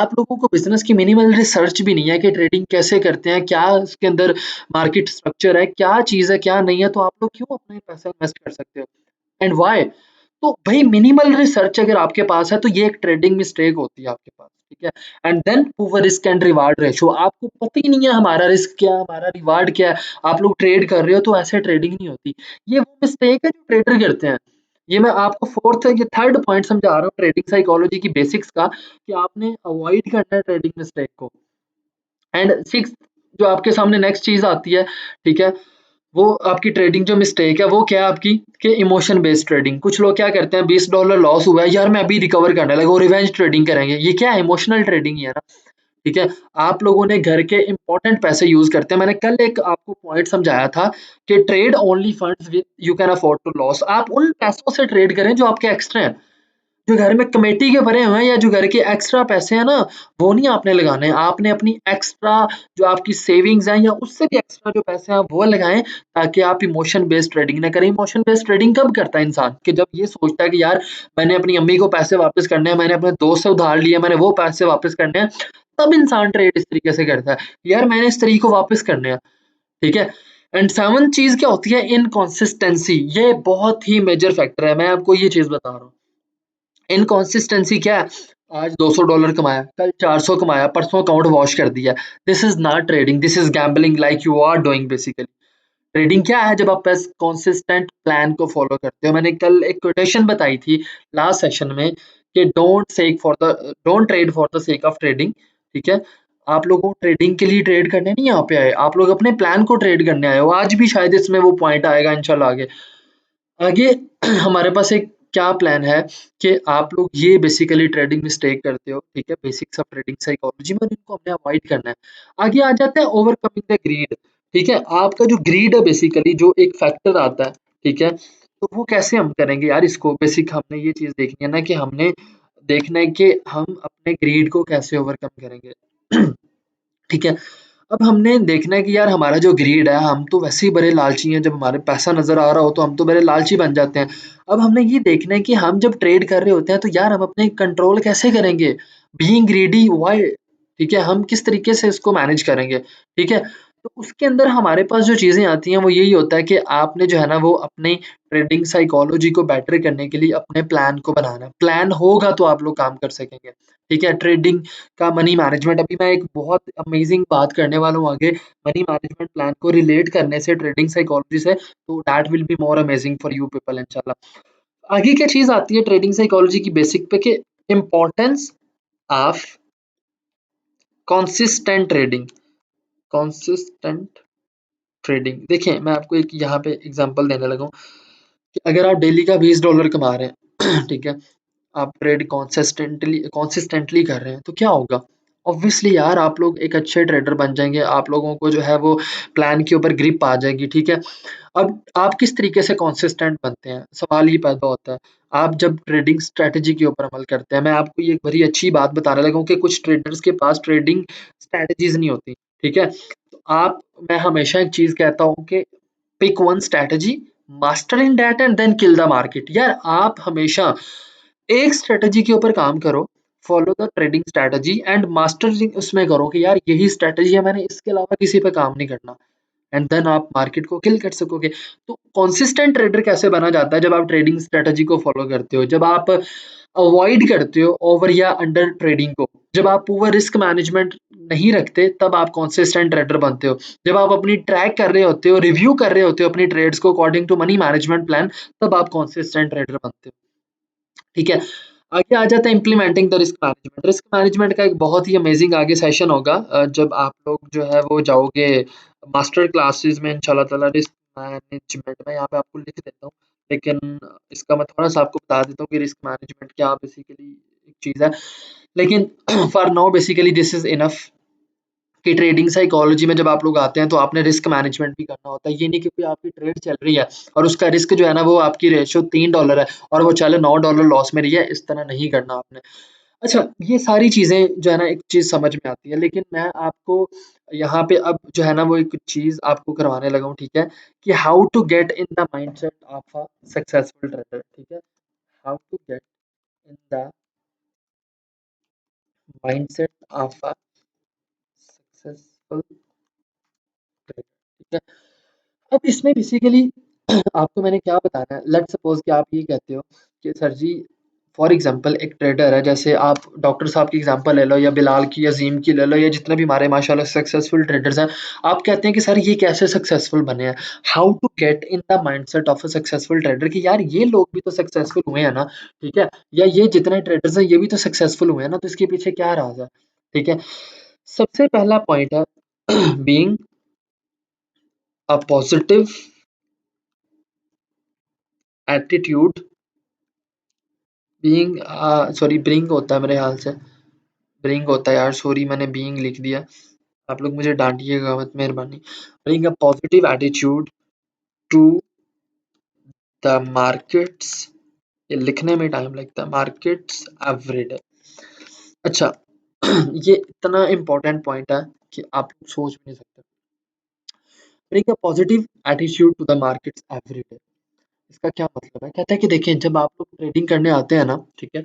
आप लोगों को बिजनेस की मिनिमल रिसर्च भी नहीं है कि ट्रेडिंग कैसे करते हैं, क्या उसके अंदर मार्केट स्ट्रक्चर है, क्या चीज है क्या नहीं है, तो आप लोग क्यों अपना पैसा इन्वेस्ट कर सकते हो, एंड व्हाई। तो भाई मिनिमल रिसर्च अगर आपके पास है तो ये एक ट्रेडिंग मिस्टेक होती है आपके पास, ठीक है। And then poor risk and reward ratio, आपको पता ही नहीं है हमारा रिस्क क्या है, हमारा रिवार्ड क्या है, आप लोग ट्रेड कर रहे हो, तो ऐसे ट्रेडिंग नहीं होती। ये वो मिस्टेक है जो ट्रेडर करते हैं। ये मैं आपको फोर्थ ये थर्ड पॉइंट समझा रहा हूँ ट्रेडिंग साइकोलॉजी की बेसिक्स का, कि आपने अवॉइड करना है ट्रेडिंग मिस्टेक को। एंड सिक्स जो आपके सामने नेक्स्ट चीज आती है, ठीक है, वो आपकी ट्रेडिंग जो मिस्टेक है वो क्या है आपकी, कि इमोशन बेस्ड ट्रेडिंग। कुछ लोग क्या करते हैं, $20 लॉस हुआ है यार मैं अभी रिकवर करने लगा, वो रिवेंज ट्रेडिंग करेंगे, ये क्या है, इमोशनल ट्रेडिंग ही है ना, ठीक है। आप लोगों ने घर के इंपॉर्टेंट पैसे यूज करते हैं, मैंने कल एक आपको पॉइंट समझाया था कि trade only funds you can afford to loss, आप उन पैसों से ट्रेड करें जो आपके एक्स्ट्रा हैं, जो घर में कमेटी के भरे हुए हैं या जो घर के एक्स्ट्रा पैसे हैं ना, वो नहीं आपने लगाने हैं, आपने अपनी एक्स्ट्रा जो आपकी सेविंग्स हैं या उससे भी एक्स्ट्रा जो पैसे हैं वो लगाएं, ताकि आप इमोशन बेस्ड ट्रेडिंग ना करें। इमोशन बेस्ड ट्रेडिंग कब करता है इंसान, कि जब ये सोचता है कि यार मैंने अपनी अम्मी को पैसे वापस करने हैं, मैंने अपने दोस्त से उधार लिए, मैंने वो पैसे वापस करने हैं, तब इंसान ट्रेड इस तरीके से करता है, यार मैंने इस तरीके को वापस करने हैं, ठीक है। एंड सेवन चीज क्या होती है, इनकॉन्सिस्टेंसी, ये बहुत ही मेजर फैक्टर है, मैं आपको ये चीज बता रहा हूँ। इनकॉन्सिस्टेंसी क्या है, आज $200 कमाया, कल 400 कमाया, परसों अकाउंट वॉश कर दिया, this is not trading, this is gambling like you are doing basically. Trading क्या है, जब आप बस कॉन्सिस्टेंट प्लान को फॉलो करते हो। मैंने कल एक कोटेशन बताई थी लास्ट सेशन में कि don't trade for the sake of trading, ठीक है। आप लोगों को ट्रेडिंग के लिए ट्रेड करने नहीं यहाँ पे आए, आप लोग अपने प्लान को ट्रेड करने आए हो। आज भी शायद इसमें वो पॉइंट आएगा इंशाल्लाह आगे। आगे हमारे पास एक क्या प्लान है कि आप लोग ये बेसिकली ट्रेडिंग मिस्टेक करते हो, ठीक है, बेसिक्स ऑफ ट्रेडिंग साइकोलॉजी में, इनको हमने अवॉइड करना है। आगे आ जाते हैं ओवरकमिंग द ग्रीड, ठीक है, आपका जो ग्रीड है बेसिकली जो एक फैक्टर आता है, ठीक है, तो वो कैसे हम करेंगे यार, इसको बेसिक हमने ये चीज देखनी है ना, कि हमने देखना है कि हम अपने ग्रीड को कैसे ओवरकम करेंगे। ठीक है। अब हमने देखना है कि यार हमारा जो ग्रीड है, हम तो वैसे ही बड़े लालची हैं, जब हमारे पैसा नज़र आ रहा हो तो हम तो बड़े लालची बन जाते हैं। अब हमने ये देखना है कि हम जब ट्रेड कर रहे होते हैं तो यार हम अपने कंट्रोल कैसे करेंगे? Being greedy why? ठीक है, हम किस तरीके से इसको मैनेज करेंगे? ठीक है? तो उसके अंदर हमारे पास जो चीज़ें आती हैं वो यही होता है कि आपने जो है ना वो अपनी ट्रेडिंग साइकोलॉजी को बेटर करने के लिए अपने प्लान को बनाना है। प्लान होगा तो आप लोग काम कर सकेंगे। ठीक है? ट्रेडिंग का मनी मैनेजमेंट, अभी मैं एक बहुत अमेजिंग बात करने वाला हूँ आगे, मनी मैनेजमेंट प्लान को रिलेट करने से ट्रेडिंग साइकोलॉजी से, तो that will be more amazing for you people इंशाल्लाह। आगे क्या चीज आती है ट्रेडिंग साइकोलॉजी की बेसिक पे, कि importance of consistent trading. Consistent trading, देखिए मैं आपको एक यहाँ पे एग्जांपल देने लगा हूँ कि अगर आप डेली का $20 कमा रहे हैं, ठीक है, आप ट्रेड कॉन्सिस्टेंटली कॉन्सिस्टेंटली कर रहे हैं, तो क्या होगा? ऑब्वियसली यार आप लोग एक अच्छे ट्रेडर बन जाएंगे, आप लोगों को जो है वो प्लान के ऊपर ग्रिप आ जाएगी, ठीक है। अब आप किस तरीके से कॉन्सिस्टेंट बनते हैं, सवाल ये पैदा होता है। आप जब ट्रेडिंग स्ट्रेटजी के ऊपर अमल करते हैं, मैं आपको ये एक बड़ी अच्छी बात बताने लगा हूँ कि कुछ ट्रेडर्स के पास ट्रेडिंग स्ट्रेटजीज नहीं होती, ठीक है। तो आप, मैं हमेशा एक चीज कहता हूँ कि pick one strategy, master in that and then kill the market. यार आप हमेशा एक स्ट्रेटजी के ऊपर काम करो, follow the trading strategy and mastering उसमें करो कि यार यही स्ट्रैटेजी है, मैंने इसके अलावा किसी पे काम नहीं करना, एंड देन आप मार्केट को किल कर सकोगे। तो कंसिस्टेंट ट्रेडर कैसे बना जाता है? जब आप ट्रेडिंग स्ट्रेटजी को फॉलो करते हो, जब आप अवॉइड करते हो ओवर या अंडर ट्रेडिंग को, जब आप ओवर रिस्क मैनेजमेंट नहीं रखते, तब आप कंसिस्टेंट ट्रेडर बनते हो। जब आप अपनी ट्रैक कर रहे होते हो, रिव्यू कर रहे होते हो अपनी ट्रेड्स को according to money management plan, तब आप कंसिस्टेंट ट्रेडर बनते हो। ठीक है, आगे आ जाता है implementing the risk management. Risk management का एक बहुत ही अमेजिंग आगे सेशन होगा, जब आप लोग जो है वो जाओगे मास्टर क्लासेस में इंशाल्लाह ताला रिस्क मैनेजमेंट में। यहाँ पे आपको लिख देता हूँ, लेकिन इसका मैं थोड़ा सा आपको बता देता हूँ कि रिस्क मैनेजमेंट क्या बेसिकली एक चीज़ है, लेकिन for now basically this is enough कि ट्रेडिंग साइकोलॉजी में जब आप लोग आते हैं तो आपने रिस्क मैनेजमेंट भी करना होता है। ये नहीं कि कोई आपकी ट्रेड चल रही है और उसका रिस्क जो है ना वो आपकी रेशियो $3 है और वो चले $9 लॉस में रही है, इस तरह नहीं करना आपने। अच्छा, ये सारी चीज़ें जो है ना एक चीज़ समझ में आती है, लेकिन मैं आपको यहाँ पे अब जो है ना वो एक चीज़ आपको करवाने लगा हूँ, ठीक है? कि how to get in the mindset of a successful trader, ठीक है? How to get in the mindset of a successful trader, ठीक है? अब इसमें बेसिकली आपको मैंने क्या बताना है, लेट्स सपोज कि आप ये कहते हो कि सर जी फॉर एग्जांपल एक ट्रेडर है, जैसे आप डॉक्टर साहब की एग्जांपल ले लो या बिलाल की या अजीम की ले लो या जितने भी हमारे माशाल्लाह सक्सेसफुल ट्रेडर्स हैं। आप कहते हैं कि सर ये कैसे सक्सेसफुल बने हैं, how to get in the mindset of a successful trader कि यार ये लोग भी तो सक्सेसफुल हुए हैं ना, ठीक है? या ये जितने ट्रेडर्स हैं ये भी तो सक्सेसफुल हुए हैं ना, तो इसके पीछे क्या राज है? ठीक है, सबसे पहला पॉइंट है being a positive attitude, being sorry bring होता है मेरे ख्याल से, ब्रिंग होता है यार, सॉरी मैंने बीइंग लिख दिया, आप लोग मुझे डांटिएगा मत, मेहरबानी। Bring a positive attitude to the markets, ये लिखने में टाइम लगता है, मार्केट्स एवरीडे। अच्छा, ये इतना इम्पोर्टेंट पॉइंट है कि आप लोग सोच भी नहीं सकते। Bring a positive attitude to the markets every day, इसका क्या मतलब है? कहता है कि देखिए जब आप लोग ट्रेडिंग करने आते हैं ना, ठीक है,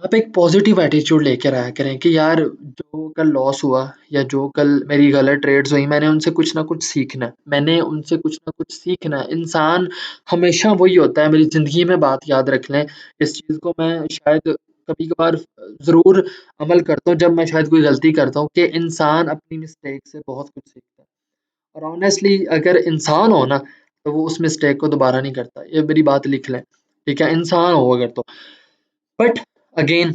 आप एक पॉजिटिव एटीट्यूड लेकर आया करें कि यार जो कल लॉस हुआ या जो कल मेरी गलत ट्रेड्स हुई, मैंने उनसे कुछ ना कुछ सीखना है, मैंने उनसे कुछ ना कुछ सीखना है। इंसान हमेशा वही होता है, मेरी ज़िंदगी में बात याद रख लें, इस चीज़ को मैं शायद कभी-कभार ज़रूर अमल करता हूँ जब मैं शायद कोई गलती करता हूँ, कि इंसान अपनी मिस्टेक से बहुत कुछ सीखता है। और ऑनेस्टली अगर इंसान हो ना, तो वो उस मिस्टेक को दोबारा नहीं करता। ये मेरी बात लिख लें, ठीक है? इंसान हो अगर तो। बट अगेन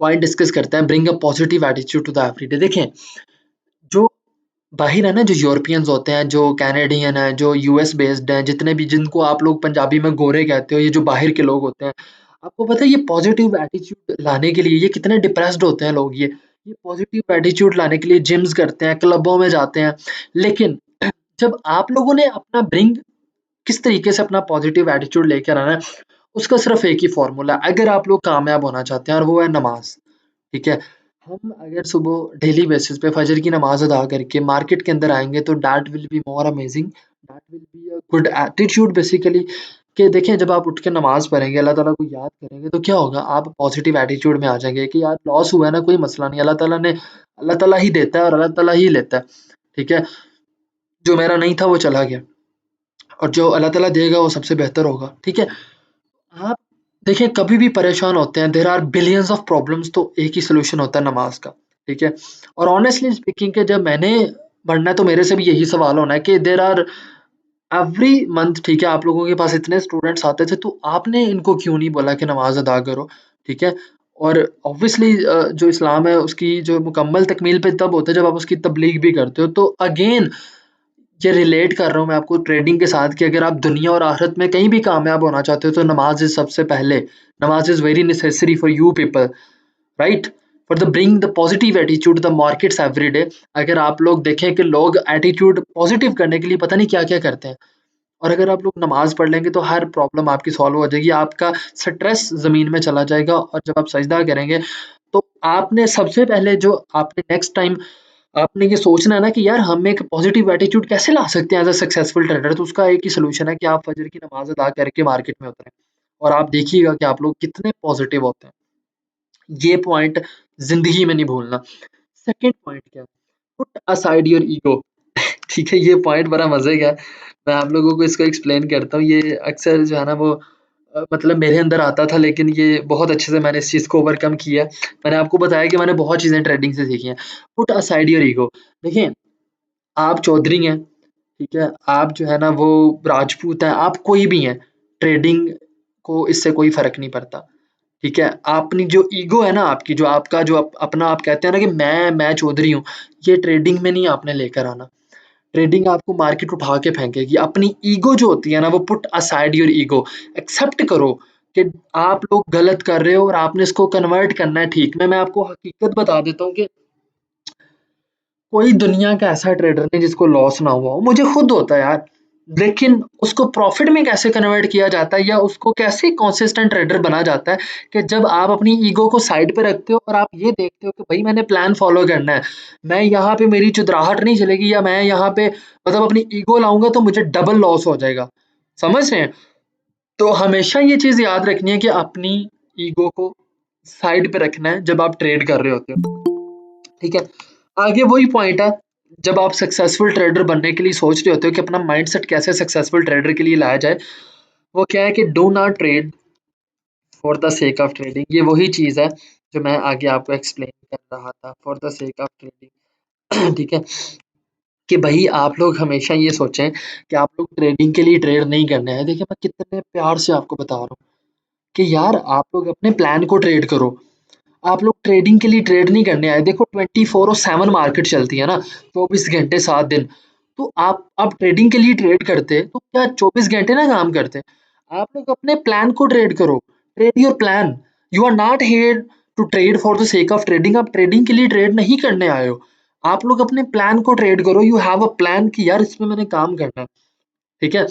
पॉइंट डिस्कस करते हैं, bring a positive attitude to the every day. देखें, जो बाहिर है ना, जो यूरोपियंस होते हैं, जो कैनेडियन है, जो यूएस बेस्ड हैं, जितने भी जिनको आप लोग पंजाबी में गोरे कहते हो, ये जो बाहर के लोग होते हैं, आपको पता है ये पॉजिटिव एटीट्यूड लाने के लिए ये कितने डिप्रेस्ड होते हैं लोग, ये पॉजिटिव एटीट्यूड लाने के लिए जिम्स करते हैं, क्लबों में जाते हैं। लेकिन जब आप लोगों ने अपना ब्रिंग किस तरीके से अपना पॉजिटिव एटीट्यूड लेकर आना है, उसका सिर्फ एक ही फॉर्मूला है, अगर आप लोग कामयाब होना चाहते हैं, और वो है नमाज। ठीक है, हम अगर सुबह डेली बेसिस पे फजर की नमाज अदा करके मार्केट के अंदर आएंगे, तो that will be more amazing, that will be a good attitude basically. कि देखें जब आप उठ के नमाज पढ़ेंगे, अल्लाह ताला को याद करेंगे, तो क्या होगा, आप पॉजिटिव एटीट्यूड में आ जाएंगे कि यार लॉस हुआ है ना, कोई मसला नहीं, अल्लाह ताला ही देता है और अल्लाह ताला ही लेता है। ठीक है, जो मेरा नहीं था वो चला गया, और जो अल्लाह ताला देगा वो सबसे बेहतर होगा। ठीक है, आप देखिए कभी भी परेशान होते हैं, there are billions of problems, तो एक ही सॉल्यूशन होता है नमाज का। ठीक है, और ऑनेस्टली स्पीकिंग के जब मैंने पढ़ना है तो मेरे से भी यही सवाल होना है कि देयर आर एवरी मंथ, ठीक है, आप लोगों के पास इतने स्टूडेंट्स आते थे, तो आपने इनको क्यों नहीं बोला कि नमाज अदा करो? ठीक है, और ऑब्वियसली जो इस्लाम है उसकी जो मुकम्मल तकमील पे तब होता है जब आप उसकी तबलीग भी करते हो। तो अगेन ये रिलेट कर रहा हूँ मैं आपको ट्रेडिंग के साथ कि अगर आप दुनिया और आखिरत में कहीं भी कामयाब होना चाहते हो, तो नमाज इज सबसे पहले, नमाज is very necessary for you people, right? For the bring the positive attitude the markets every day. अगर आप लोग देखें कि लोग एटीट्यूड पॉजिटिव करने के लिए पता नहीं क्या क्या करते हैं, और अगर आप लोग नमाज पढ़ लेंगे तो हर प्रॉब्लम आपकी सॉल्व हो जाएगी, आपका स्ट्रेस जमीन में चला जाएगा, और जब आप सजदा करेंगे तो आपने सबसे पहले जो आपने नेक्स्ट टाइम आपने ये सोचना है ना कि यार हम एक पॉजिटिव एटीट्यूड कैसे ला सकते हैं एज अ सक्सेसफुल ट्रेडर, तो उसका एक ही सोल्यूशन है कि आप फजर की नमाज अदा करके मार्केट में उतरें, और आप देखिएगा कि आप लोग कितने पॉजिटिव होते हैं। ये पॉइंट जिंदगी में नहीं भूलना। सेकंड पॉइंट क्या, पुट असाइड योर ईगो। ठीक है, ये पॉइंट बड़ा मजे का है। मैं आप लोगों को इसको एक्सप्लेन करता हूँ। ये अक्सर जो है ना वो मतलब मेरे अंदर आता था, लेकिन ये बहुत अच्छे से मैंने इस चीज़ को ओवरकम किया है। मैंने आपको बताया कि मैंने बहुत चीज़ें ट्रेडिंग से सीखी हैं। Put aside your ego. देखिए, आप चौधरी हैं, ठीक है? आप जो है ना वो राजपूत हैं, आप कोई भी हैं, ट्रेडिंग को इससे कोई फ़र्क नहीं पड़ता, ठीक है? अपनी जो ईगो है ना आपकी, जो आपका जो अपना आप कहते हैं ना कि मैं चौधरी हूँ, ये ट्रेडिंग में नहीं आपने लेकर आना। ट्रेडिंग आपको मार्केट उठा के फेंकेगी। अपनी ईगो जो होती है ना वो put aside your ego, accept करो कि आप लोग गलत कर रहे हो और आपने इसको कन्वर्ट करना है ठीक में। मैं आपको हकीकत बता देता हूँ कि कोई दुनिया का ऐसा ट्रेडर नहीं जिसको लॉस ना हुआ हो। मुझे खुद होता है यार, लेकिन उसको प्रॉफिट में कैसे कन्वर्ट किया जाता है या उसको कैसे कंसिस्टेंट ट्रेडर बना जाता है कि जब आप अपनी ईगो को साइड पे रखते हो और आप ये देखते हो कि भाई मैंने प्लान फॉलो करना है, मैं यहाँ पे मेरी चुदराहट नहीं चलेगी या मैं यहाँ पे मतलब अपनी ईगो लाऊंगा तो मुझे डबल लॉस हो जाएगा। समझ रहे हैं? तो हमेशा ये चीज याद रखनी है कि अपनी ईगो को साइड पे रखना है जब आप ट्रेड कर रहे होते हो, ठीक है? आगे वही पॉइंट है, जब आप सक्सेसफुल ट्रेडर बनने के लिए सोच रहे होते हो कि अपना माइंडसेट कैसे सक्सेसफुल ट्रेडर के लिए लाया जाए, वो क्या है कि do not trade for the sake of trading. ये वही चीज़ है जो मैं आगे आपको एक्सप्लेन कर रहा था, for the sake of trading. ठीक है, कि भाई आप लोग हमेशा ये सोचें कि आप लोग ट्रेडिंग के लिए ट्रेड नहीं करने हैं। देखिए, मैं कितने प्यार से आपको बता रहा हूँ कि यार आप लोग अपने प्लान को ट्रेड करो। आप लोग ट्रेडिंग के लिए ट्रेड नहीं करने आए। देखो 24/7 मार्केट चलती है ना, 24 घंटे 7 दिन। तो आप ट्रेडिंग के लिए ट्रेड करते तो क्या 24 घंटे ना काम करते? आप लोग अपने प्लान को ट्रेड करो। Trade your plan. You are not here to trade for the sake of trading. आप ट्रेडिंग के लिए ट्रेड नहीं करने आए हो। आप लोग अपने प्लान को ट्रेड करो। यू हैव अ प्लान कि यार इसमें मैंने काम करना है। ठीक है?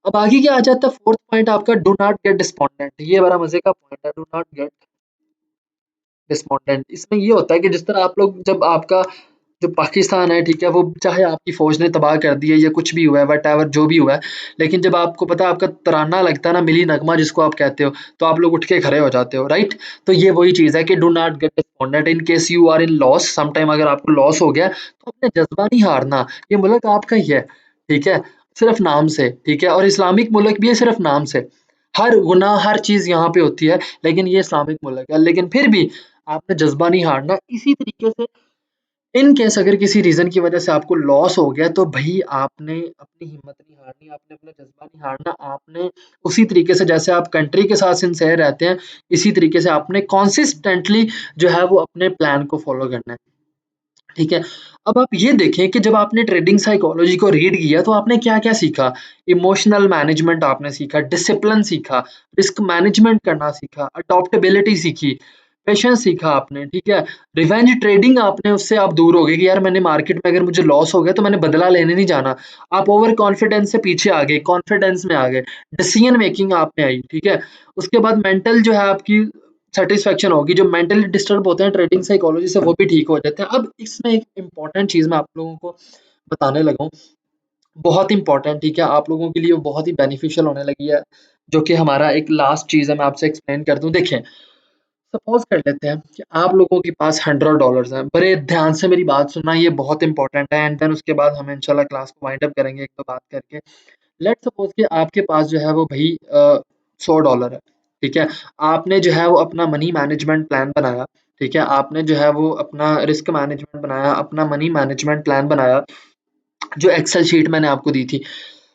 अब आगे क्या आ जाता है, फोर्थ पॉइंट आपका, डू नॉट गेट डिस्पॉन्डेंट। ये बड़ा मजे का पॉइंट है, डू नॉट गेट डिस्पॉन्डेंट। इसमें ये होता है कि जिस तरह आप लोग, जब आपका जो पाकिस्तान है, ठीक है, वो चाहे आपकी फौज ने तबाह कर दी है या कुछ भी हुआ है, वट एवर जो भी हुआ है, लेकिन जब आपको पता है आपका तराना लगता है ना, मिली नगमा जिसको आप कहते हो, तो आप लोग उठ के खड़े हो जाते हो, राइट? तो ये वही चीज़ है कि do not get despondent in case you are in loss. Some time अगर आपको लॉस हो गया तो अपने जज्बा नहीं हारना। ये मुल्क आपका ही है, ठीक है, सिर्फ नाम से, ठीक है, और इस्लामिक मुल्क भी है सिर्फ नाम से। हर गुनाह हर चीज़ यहाँ पे होती है, लेकिन ये इस्लामिक मुल्क है। लेकिन फिर भी आपने जज्बा नहीं हारना। इसी तरीके से इन केस अगर किसी रीज़न की वजह से आपको लॉस हो गया तो भई आपने अपनी हिम्मत नहीं हारनी, आपने अपना जज़्बा नहीं हारना। आपने उसी तरीके से जैसे आप कंट्री के साथ सिंसियर रहते हैं, इसी तरीके से आपने कंसिस्टेंटली जो है वो अपने प्लान को फ़ॉलो करना है। ठीक है? अब आप ये देखें कि जब आपने ट्रेडिंग साइकोलॉजी को रीड किया तो आपने क्या-क्या सीखा? इमोशनल मैनेजमेंट आपने सीखा, डिसिप्लिन सीखा, रिस्क मैनेजमेंट करना सीखा, अडॉप्टेबिलिटी सीखी, पेशेंस सीखा आपने, ठीक है? रिवेंज ट्रेडिंग आपने उससे आप दूर हो गए कि यार मैंने मार्केट में अगर मुझे लॉस हो गया तो मैंने बदला लेने नहीं जाना। आप ओवर कॉन्फिडेंस से पीछे आ गए, कॉन्फिडेंस में आ गए, डिसीजन मेकिंग आप में आई, ठीक है? उसके बाद मेंटल जो है आपकी सैटिस्फैक्शन होगी, जो मेंटली डिस्टर्ब होते हैं ट्रेडिंग साइकोलॉजी से, वो भी ठीक हो जाते हैं। अब इसमें एक इम्पोर्टेंट चीज़ मैं आप लोगों को बताने लगा हूँ, बहुत इम्पोर्टेंट, ठीक है? आप लोगों के लिए वो बहुत ही बेनिफिशियल होने लगी है, जो कि हमारा एक लास्ट चीज़ है, मैं आपसे एक्सप्लेन कर दूँ। देखिए, सपोज़ कर लेते हैं कि आप लोगों के पास $100 हैं। बड़े ध्यान से मेरी बात सुनना, ये बहुत इम्पोर्टेंट है, एंड देन उसके बाद हम इंशाल्लाह क्लास को वाइंड अप करेंगे 1-2 बात करके। लेट्स सपोज़ कि आपके पास जो है वो भई $100 है, ठीक है? आपने जो है वो अपना मनी मैनेजमेंट प्लान बनाया, ठीक है? आपने जो है वो अपना रिस्क मैनेजमेंट बनाया, अपना मनी मैनेजमेंट प्लान बनाया, जो एक्सेल शीट मैंने आपको दी थी।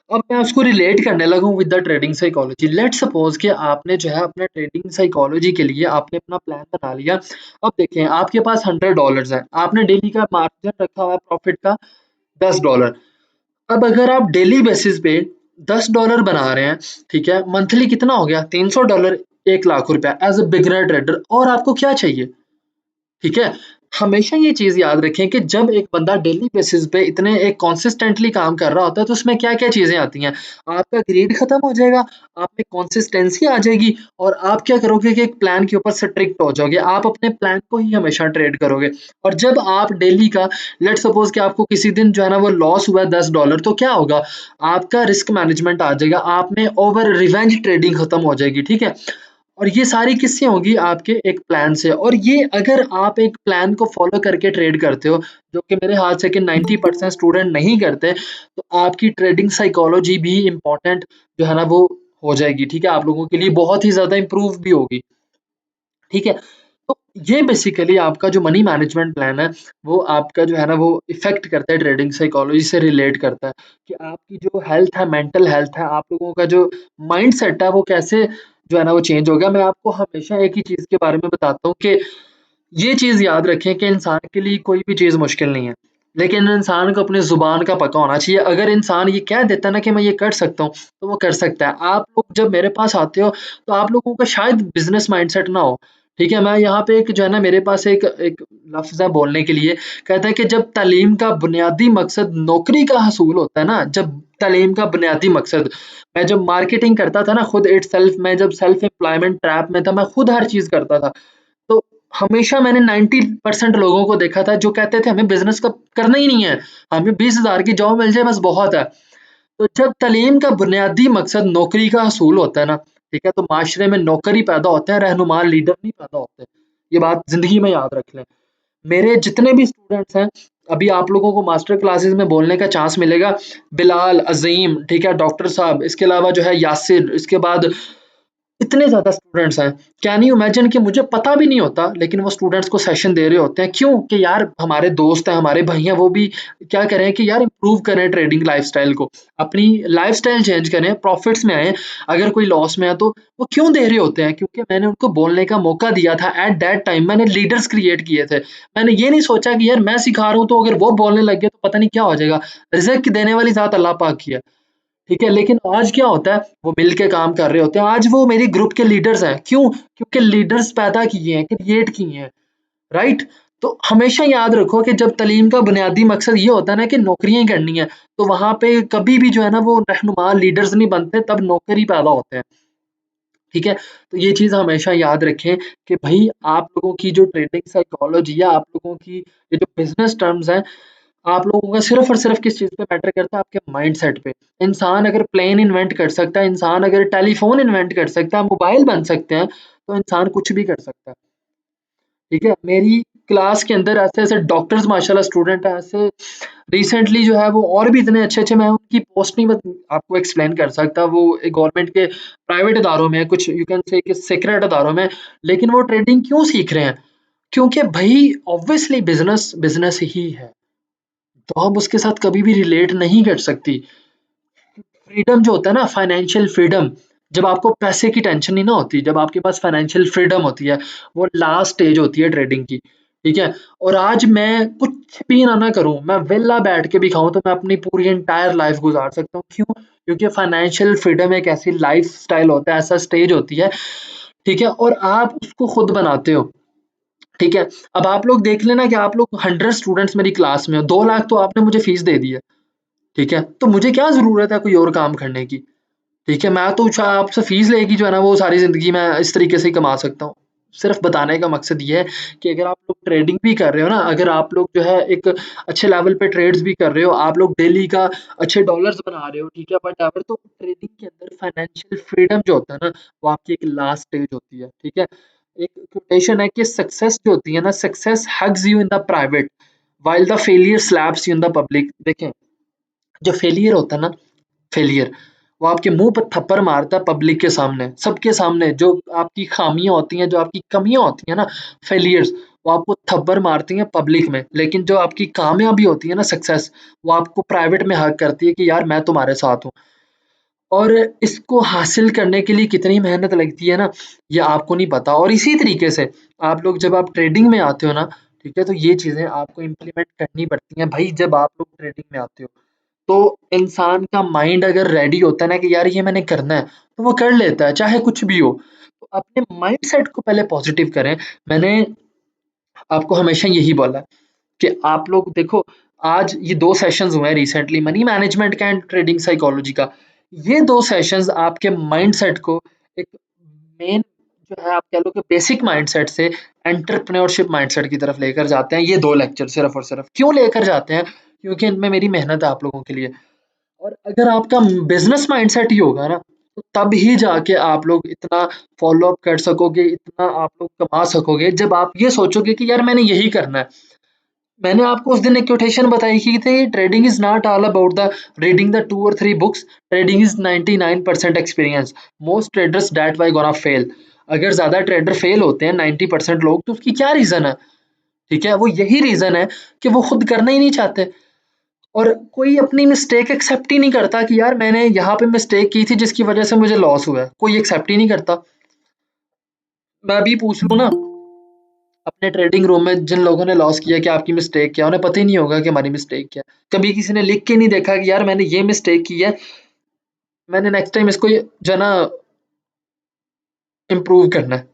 अब मैं उसको रिलेट करने लगा हूँ with the trading psychology. Let's suppose कि आपने जो है अपना ट्रेडिंग साइकोलॉजी के लिए आपने अपना प्लान बना लिया। अब देखें, आपके पास $100 हैं, आपने डेली का मार्जिन रखा हुआ है प्रॉफिट का $10। अब अगर आप डेली बेसिस पे $10 बना रहे हैं, ठीक है? मंथली कितना हो गया? $300, ₹1,00,000 एज़ अ बिगिनर ट्रेडर, और आपको क्या चाहिए? ठीक है? हमेशा ये चीज़ याद रखें कि जब एक बंदा डेली बेसिस पे इतने एक कंसिस्टेंटली काम कर रहा होता है तो उसमें क्या-क्या चीज़ें आती हैं। आपका ग्रीड खत्म हो जाएगा, आप में कंसिस्टेंसी आ जाएगी और आप क्या करोगे कि एक प्लान के ऊपर स्ट्रिक्ट हो जाओगे। आप अपने प्लान को ही हमेशा ट्रेड करोगे, और जब आप डेली का, लेट्स सपोज़ कि आपको किसी दिन जो है ना वो लॉस हुआ है $10, तो क्या होगा? आपका रिस्क मैनेजमेंट आ जाएगा, आप में ओवर रिवेंज ट्रेडिंग खत्म हो जाएगी, ठीक है? और ये सारी किससे होगी? आपके एक प्लान से। और ये अगर आप एक प्लान को फॉलो करके ट्रेड करते हो, जो कि मेरे हाथ से कि 90% स्टूडेंट नहीं करते, तो आपकी ट्रेडिंग साइकोलॉजी भी इम्पोर्टेंट जो है ना वो हो जाएगी, ठीक है? आप लोगों के लिए बहुत ही ज़्यादा इम्प्रूव भी होगी, ठीक है? तो ये बेसिकली आपका जो मनी मैनेजमेंट प्लान है, वो आपका जो है ना वो इफ़ेक्ट करता है, ट्रेडिंग साइकोलॉजी से रिलेट करता है कि आपकी जो हेल्थ है, मेंटल हेल्थ है, आप लोगों का जो माइंडसेट है, वो कैसे जो है ना वो चेंज हो गया। मैं आपको हमेशा एक ही चीज़ के बारे में बताता हूँ कि ये चीज़ याद रखें कि इंसान के लिए कोई भी चीज़ मुश्किल नहीं है, लेकिन इंसान को अपनी ज़ुबान का पता होना चाहिए। अगर इंसान ये कह देता है ना कि मैं ये कर सकता हूँ, तो वो कर सकता है। आप लोग जब मेरे पास आते हो, तो आप लोगों का शायद बिज़नेस माइंडसेट ना हो, ठीक है? मैं यहाँ पे एक जो है ना मेरे पास एक एक लफ्ज़ है बोलने के लिए, कहता है कि जब तालीम का बुनियादी मकसद नौकरी का हसूल होता है ना, जब तालीम का बुनियादी मकसद, मैं जब मार्केटिंग करता था ना खुद इटसेल्फ, मैं जब सेल्फ एम्प्लॉयमेंट ट्रैप में था, मैं खुद हर चीज़ करता था। तो हमेशा मैंने 90% लोगों को देखा था जो कहते थे हमें बिज़नेस का करना ही नहीं है, हमें 20,000 की जॉब मिल जाए बस बहुत है। तो जब तालीम का बुनियादी मकसद नौकरी का हसूल होता है ना, ठीक है? तो माशरे में नौकर ही पैदा होते हैं, रहनुमा लीडर नहीं पैदा होते। ये बात ज़िंदगी में याद रख लें। मेरे जितने भी स्टूडेंट्स हैं, अभी आप लोगों को मास्टर क्लासेस में बोलने का चांस मिलेगा। बिलाल, अज़ीम, ठीक है? डॉक्टर साहब, इसके अलावा जो है यासिर, इसके बाद इतने ज़्यादा स्टूडेंट्स हैं। कैन यू इमेजिन कि मुझे पता भी नहीं होता, लेकिन वो स्टूडेंट्स को सेशन दे रहे होते हैं। क्यों? कि यार हमारे दोस्त हैं, हमारे भाई हैं, वो भी क्या करें कि यार इम्प्रूव करें ट्रेडिंग लाइफ़स्टाइल को, अपनी लाइफ़स्टाइल चेंज करें, प्रॉफ़िट्स में आएँ। अगर कोई लॉस में है तो वो क्यों दे रहे होते हैं? क्योंकि मैंने उनको बोलने का मौका दिया था एट दैट टाइम, मैंने लीडर्स क्रिएट किए थे। मैंने ये नहीं सोचा कि यार मैं सिखा रहा हूँ तो अगर वो बोलने लग गए तो पता नहीं क्या हो जाएगा। रिज़्क देने वाली ज़ात अल्लाह पाक ही है। ठीक है, लेकिन आज क्या होता है, वो मिल के काम कर रहे होते हैं। आज वो मेरी ग्रुप के लीडर्स हैं। क्यों? क्योंकि लीडर्स पैदा किए हैं, क्रिएट किए हैं, राइट? तो हमेशा याद रखो कि जब तालीम का बुनियादी मकसद ये होता है ना कि नौकरियाँ ही करनी है, तो वहाँ पे कभी भी जो है ना वो रहनुमा लीडर्स नहीं बनते, तब नौकर ही पैदा होते हैं। ठीक है? तो ये चीज़ हमेशा याद रखें कि भई आप लोगों की जो ट्रेडिंग साइकोलॉजी है, आप लोगों की ये जो बिज़नेस टर्म्स हैं, आप लोगों का सिर्फ़ और सिर्फ़ किस चीज़ पे मैटर करता है? आपके माइंडसेट पे। इंसान अगर प्लेन इन्वेंट कर सकता है, इंसान अगर टेलीफ़ोन इन्वेंट कर सकता है, मोबाइल बन सकते हैं, तो इंसान कुछ भी कर सकता है। ठीक है? मेरी क्लास के अंदर ऐसे-ऐसे डॉक्टर्स माशाल्लाह स्टूडेंट हैं, ऐसे रिसेंटली जो है वो और भी इतने अच्छे-अच्छे, मैं उनकी पोस्ट नहीं आपको एक्सप्लेन कर सकता। वो एक गवर्नमेंट के प्राइवेट इदारों में, कुछ यू कैन से कि सेक्रेट इदारों में, लेकिन वो ट्रेडिंग क्यों सीख रहे हैं? क्योंकि भई ऑब्वियसली बिज़नेस, बिज़नेस ही है। जॉब उसके साथ कभी भी रिलेट नहीं कर सकती। फ्रीडम जो होता है ना, फाइनेंशियल फ्रीडम, जब आपको पैसे की टेंशन नहीं ना होती, जब आपके पास फाइनेंशियल फ्रीडम होती है, वो लास्ट स्टेज होती है ट्रेडिंग की, ठीक है? और आज मैं कुछ भी ना करूँ, मैं वेला बैठ के भी खाऊँ तो मैं अपनी पूरी एंटायर लाइफ़ गुज़ार सकता हूँ। क्यों? क्योंकि फाइनेंशियल फ्रीडम एक ऐसी लाइफ़स्टाइल होता है, ऐसा स्टेज होती है, ठीक है? और आप उसको खुद बनाते हो, ठीक है? अब आप लोग देख लेना कि आप लोग 100 स्टूडेंट्स मेरी क्लास में हो, 2 लाख तो आपने मुझे फ़ीस दे दी है। ठीक है? तो मुझे क्या ज़रूरत है कोई और काम करने की? ठीक है? मैं तो आपसे फ़ीस लेके जो है ना वो सारी ज़िंदगी मैं इस तरीके से ही कमा सकता हूँ। सिर्फ़ बताने का मकसद ये है कि अगर आप लोग ट्रेडिंग भी कर रहे हो ना, अगर आप लोग जो है एक अच्छे लेवल पे ट्रेड्स भी कर रहे हो, आप लोग डेली का अच्छे डॉलर्स बना रहे हो, ठीक है? व्हाटएवर, तो ट्रेडिंग के अंदर फाइनेंशियल फ्रीडम जो होता है ना, वो आपकी एक लास्ट स्टेज होती है, ठीक है? एक कोटेशन है कि सक्सेस जो होती है ना, success hugs you in the private while the failure slaps you in the public. देखें, जो फेलियर होता है ना, फेलियर, वो आपके मुँह पे थप्पड़ मारता है पब्लिक के सामने, सबके सामने। जो आपकी खामियाँ होती हैं, जो आपकी कमियाँ होती हैं ना, फेलियर्स, वो आपको थप्पड़ मारती हैं पब्लिक में। लेकिन जो आपकी कामयाबी होती है ना, सक्सेस, वो आपको प्राइवेट में हग करती है कि यार मैं तुम्हारे साथ हूँ। और इसको हासिल करने के लिए कितनी मेहनत लगती है ना, ये आपको नहीं पता। और इसी तरीके से आप लोग जब आप ट्रेडिंग में आते हो ना, ठीक है? तो ये चीज़ें आपको इम्प्लीमेंट करनी पड़ती हैं। भई जब आप लोग ट्रेडिंग में आते हो, तो इंसान का माइंड अगर रेडी होता है ना कि यार ये मैंने करना है, तो वो कर लेता है, चाहे कुछ भी हो। तो अपने माइंडसेट को पहले पॉज़िटिव करें। मैंने आपको हमेशा यही बोला कि आप लोग देखो, आज ये 2 सेशंस हुए हैं रिसेंटली, मनी मैनेजमेंट का एंड ट्रेडिंग साइकोलॉजी का। ये 2 सेशंस आपके माइंडसेट को एक मेन जो है, आप कह लो कि बेसिक माइंडसेट से एंटरप्रेन्योरशिप माइंडसेट की तरफ लेकर जाते हैं, ये 2 लेक्चर सिर्फ़ और सिर्फ़। क्यों लेकर जाते हैं? क्योंकि इनमें मेरी मेहनत है आप लोगों के लिए। और अगर आपका बिज़नेस माइंडसेट ही होगा ना, तो तब ही जाके आप लोग इतना फ़ॉलो अप कर सकोगे, इतना आप लोग कमा सकोगे, जब आप ये सोचोगे कि यार मैंने यही करना है। मैंने आपको उस दिन एक कोटेशन बताई की थी, trading is not all about the reading the 2 और 3 books, trading is 99% experience. Most traders that why gonna fail. अगर ज़्यादा ट्रेडर फेल होते हैं 90% लोग, तो उसकी क्या रीज़न है? ठीक है? वो यही रीज़न है कि वो खुद करना ही नहीं चाहते और कोई अपनी मिस्टेक एक्सेप्ट ही नहीं करता कि यार मैंने यहाँ पे मिस्टेक की थी जिसकी वजह से मुझे लॉस हुआ है। कोई एक्सेप्ट ही नहीं करता। मैं अभी पूछ लूँ ना अपने ट्रेडिंग रूम में जिन लोगों ने लॉस किया कि आपकी मिस्टेक क्या है, उन्हें पता ही नहीं होगा कि हमारी मिस्टेक क्या है। कभी किसी ने लिख के नहीं देखा कि यार मैंने ये मिस्टेक की है, मैंने नेक्स्ट टाइम इसको जो है ना इम्प्रूव करना है।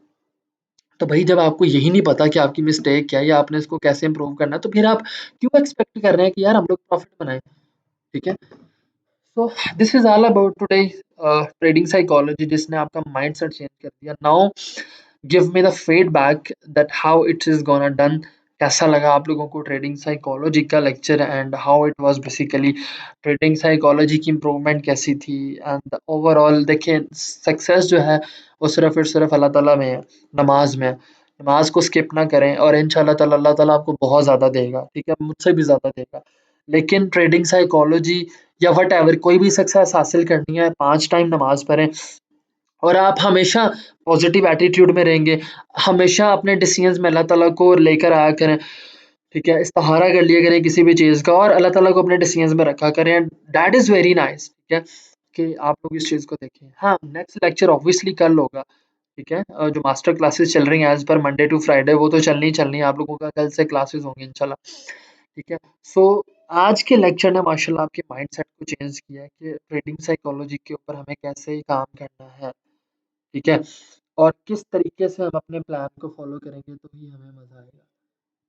तो भाई जब आपको यही नहीं पता कि आपकी मिस्टेक क्या है या आपने इसको कैसे इम्प्रूव करना है, तो फिर आप क्यों एक्सपेक्ट कर रहे हैं कि यार हम लोग प्रॉफिट बनाएं। ठीक है। So this is all about today trading psychology, जिसने आपका माइंडसेट चेंज कर दिया। Now give me the feedback that how it is gonna done. कैसा लगा आप लोगों को ट्रेडिंग साइकोलॉजी का lecture and how it was basically trading psychology की इम्प्रूवमेंट कैसी थी एंड ओवरऑल देखिए सक्सेस जो है वो सिर्फ और सिर्फ अल्लाह ताला में है, नमाज में है। नमाज को स्किप ना करें और इंशाल्लाह ताला अल्लाह ताला आपको बहुत ज़्यादा देगा, ठीक है, मुझसे भी ज़्यादा देगा। लेकिन ट्रेडिंग साइकोलॉजी या व्हाटएवर कोई भी सक्सेस हासिल करनी है, 5 टाइम नमाज पढ़ें और आप हमेशा पॉजिटिव एटीट्यूड में रहेंगे, हमेशा अपने डिसीजंस में अल्लाह ताला को लेकर आया करें, ठीक है? इस्तिखारा कर लिया करें किसी भी चीज़ का और अल्लाह ताला को अपने डिसीजंस में रखा करें। दैट इज़ वेरी नाइस, ठीक है? कि आप लोग इस चीज़ को देखें। हाँ, नेक्स्ट लेक्चर ऑब्वियसली कल होगा, ठीक है? जो मास्टर क्लासेस चल रही हैं as per Monday to Friday वो तो चलनी ही चलनी है, आप लोगों का कल से क्लासेस होंगी इंशाल्लाह, ठीक है? सो आज के लेक्चर ने माशाल्लाह आपके माइंडसेट को चेंज किया है कि ट्रेडिंग साइकोलॉजी के ऊपर हमें कैसे काम करना है, ठीक है? और किस तरीके से हम अपने प्लान को फ़ॉलो करेंगे तो ही हमें मज़ा आएगा,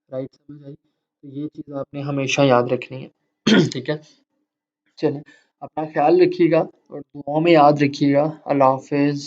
राइट? समझ आई? तो ये चीज़ आपने हमेशा याद रखनी है, ठीक है? चलिए, अपना ख़्याल रखिएगा और दुआओं में याद रखिएगा। अल्लाह हाफ़िज़।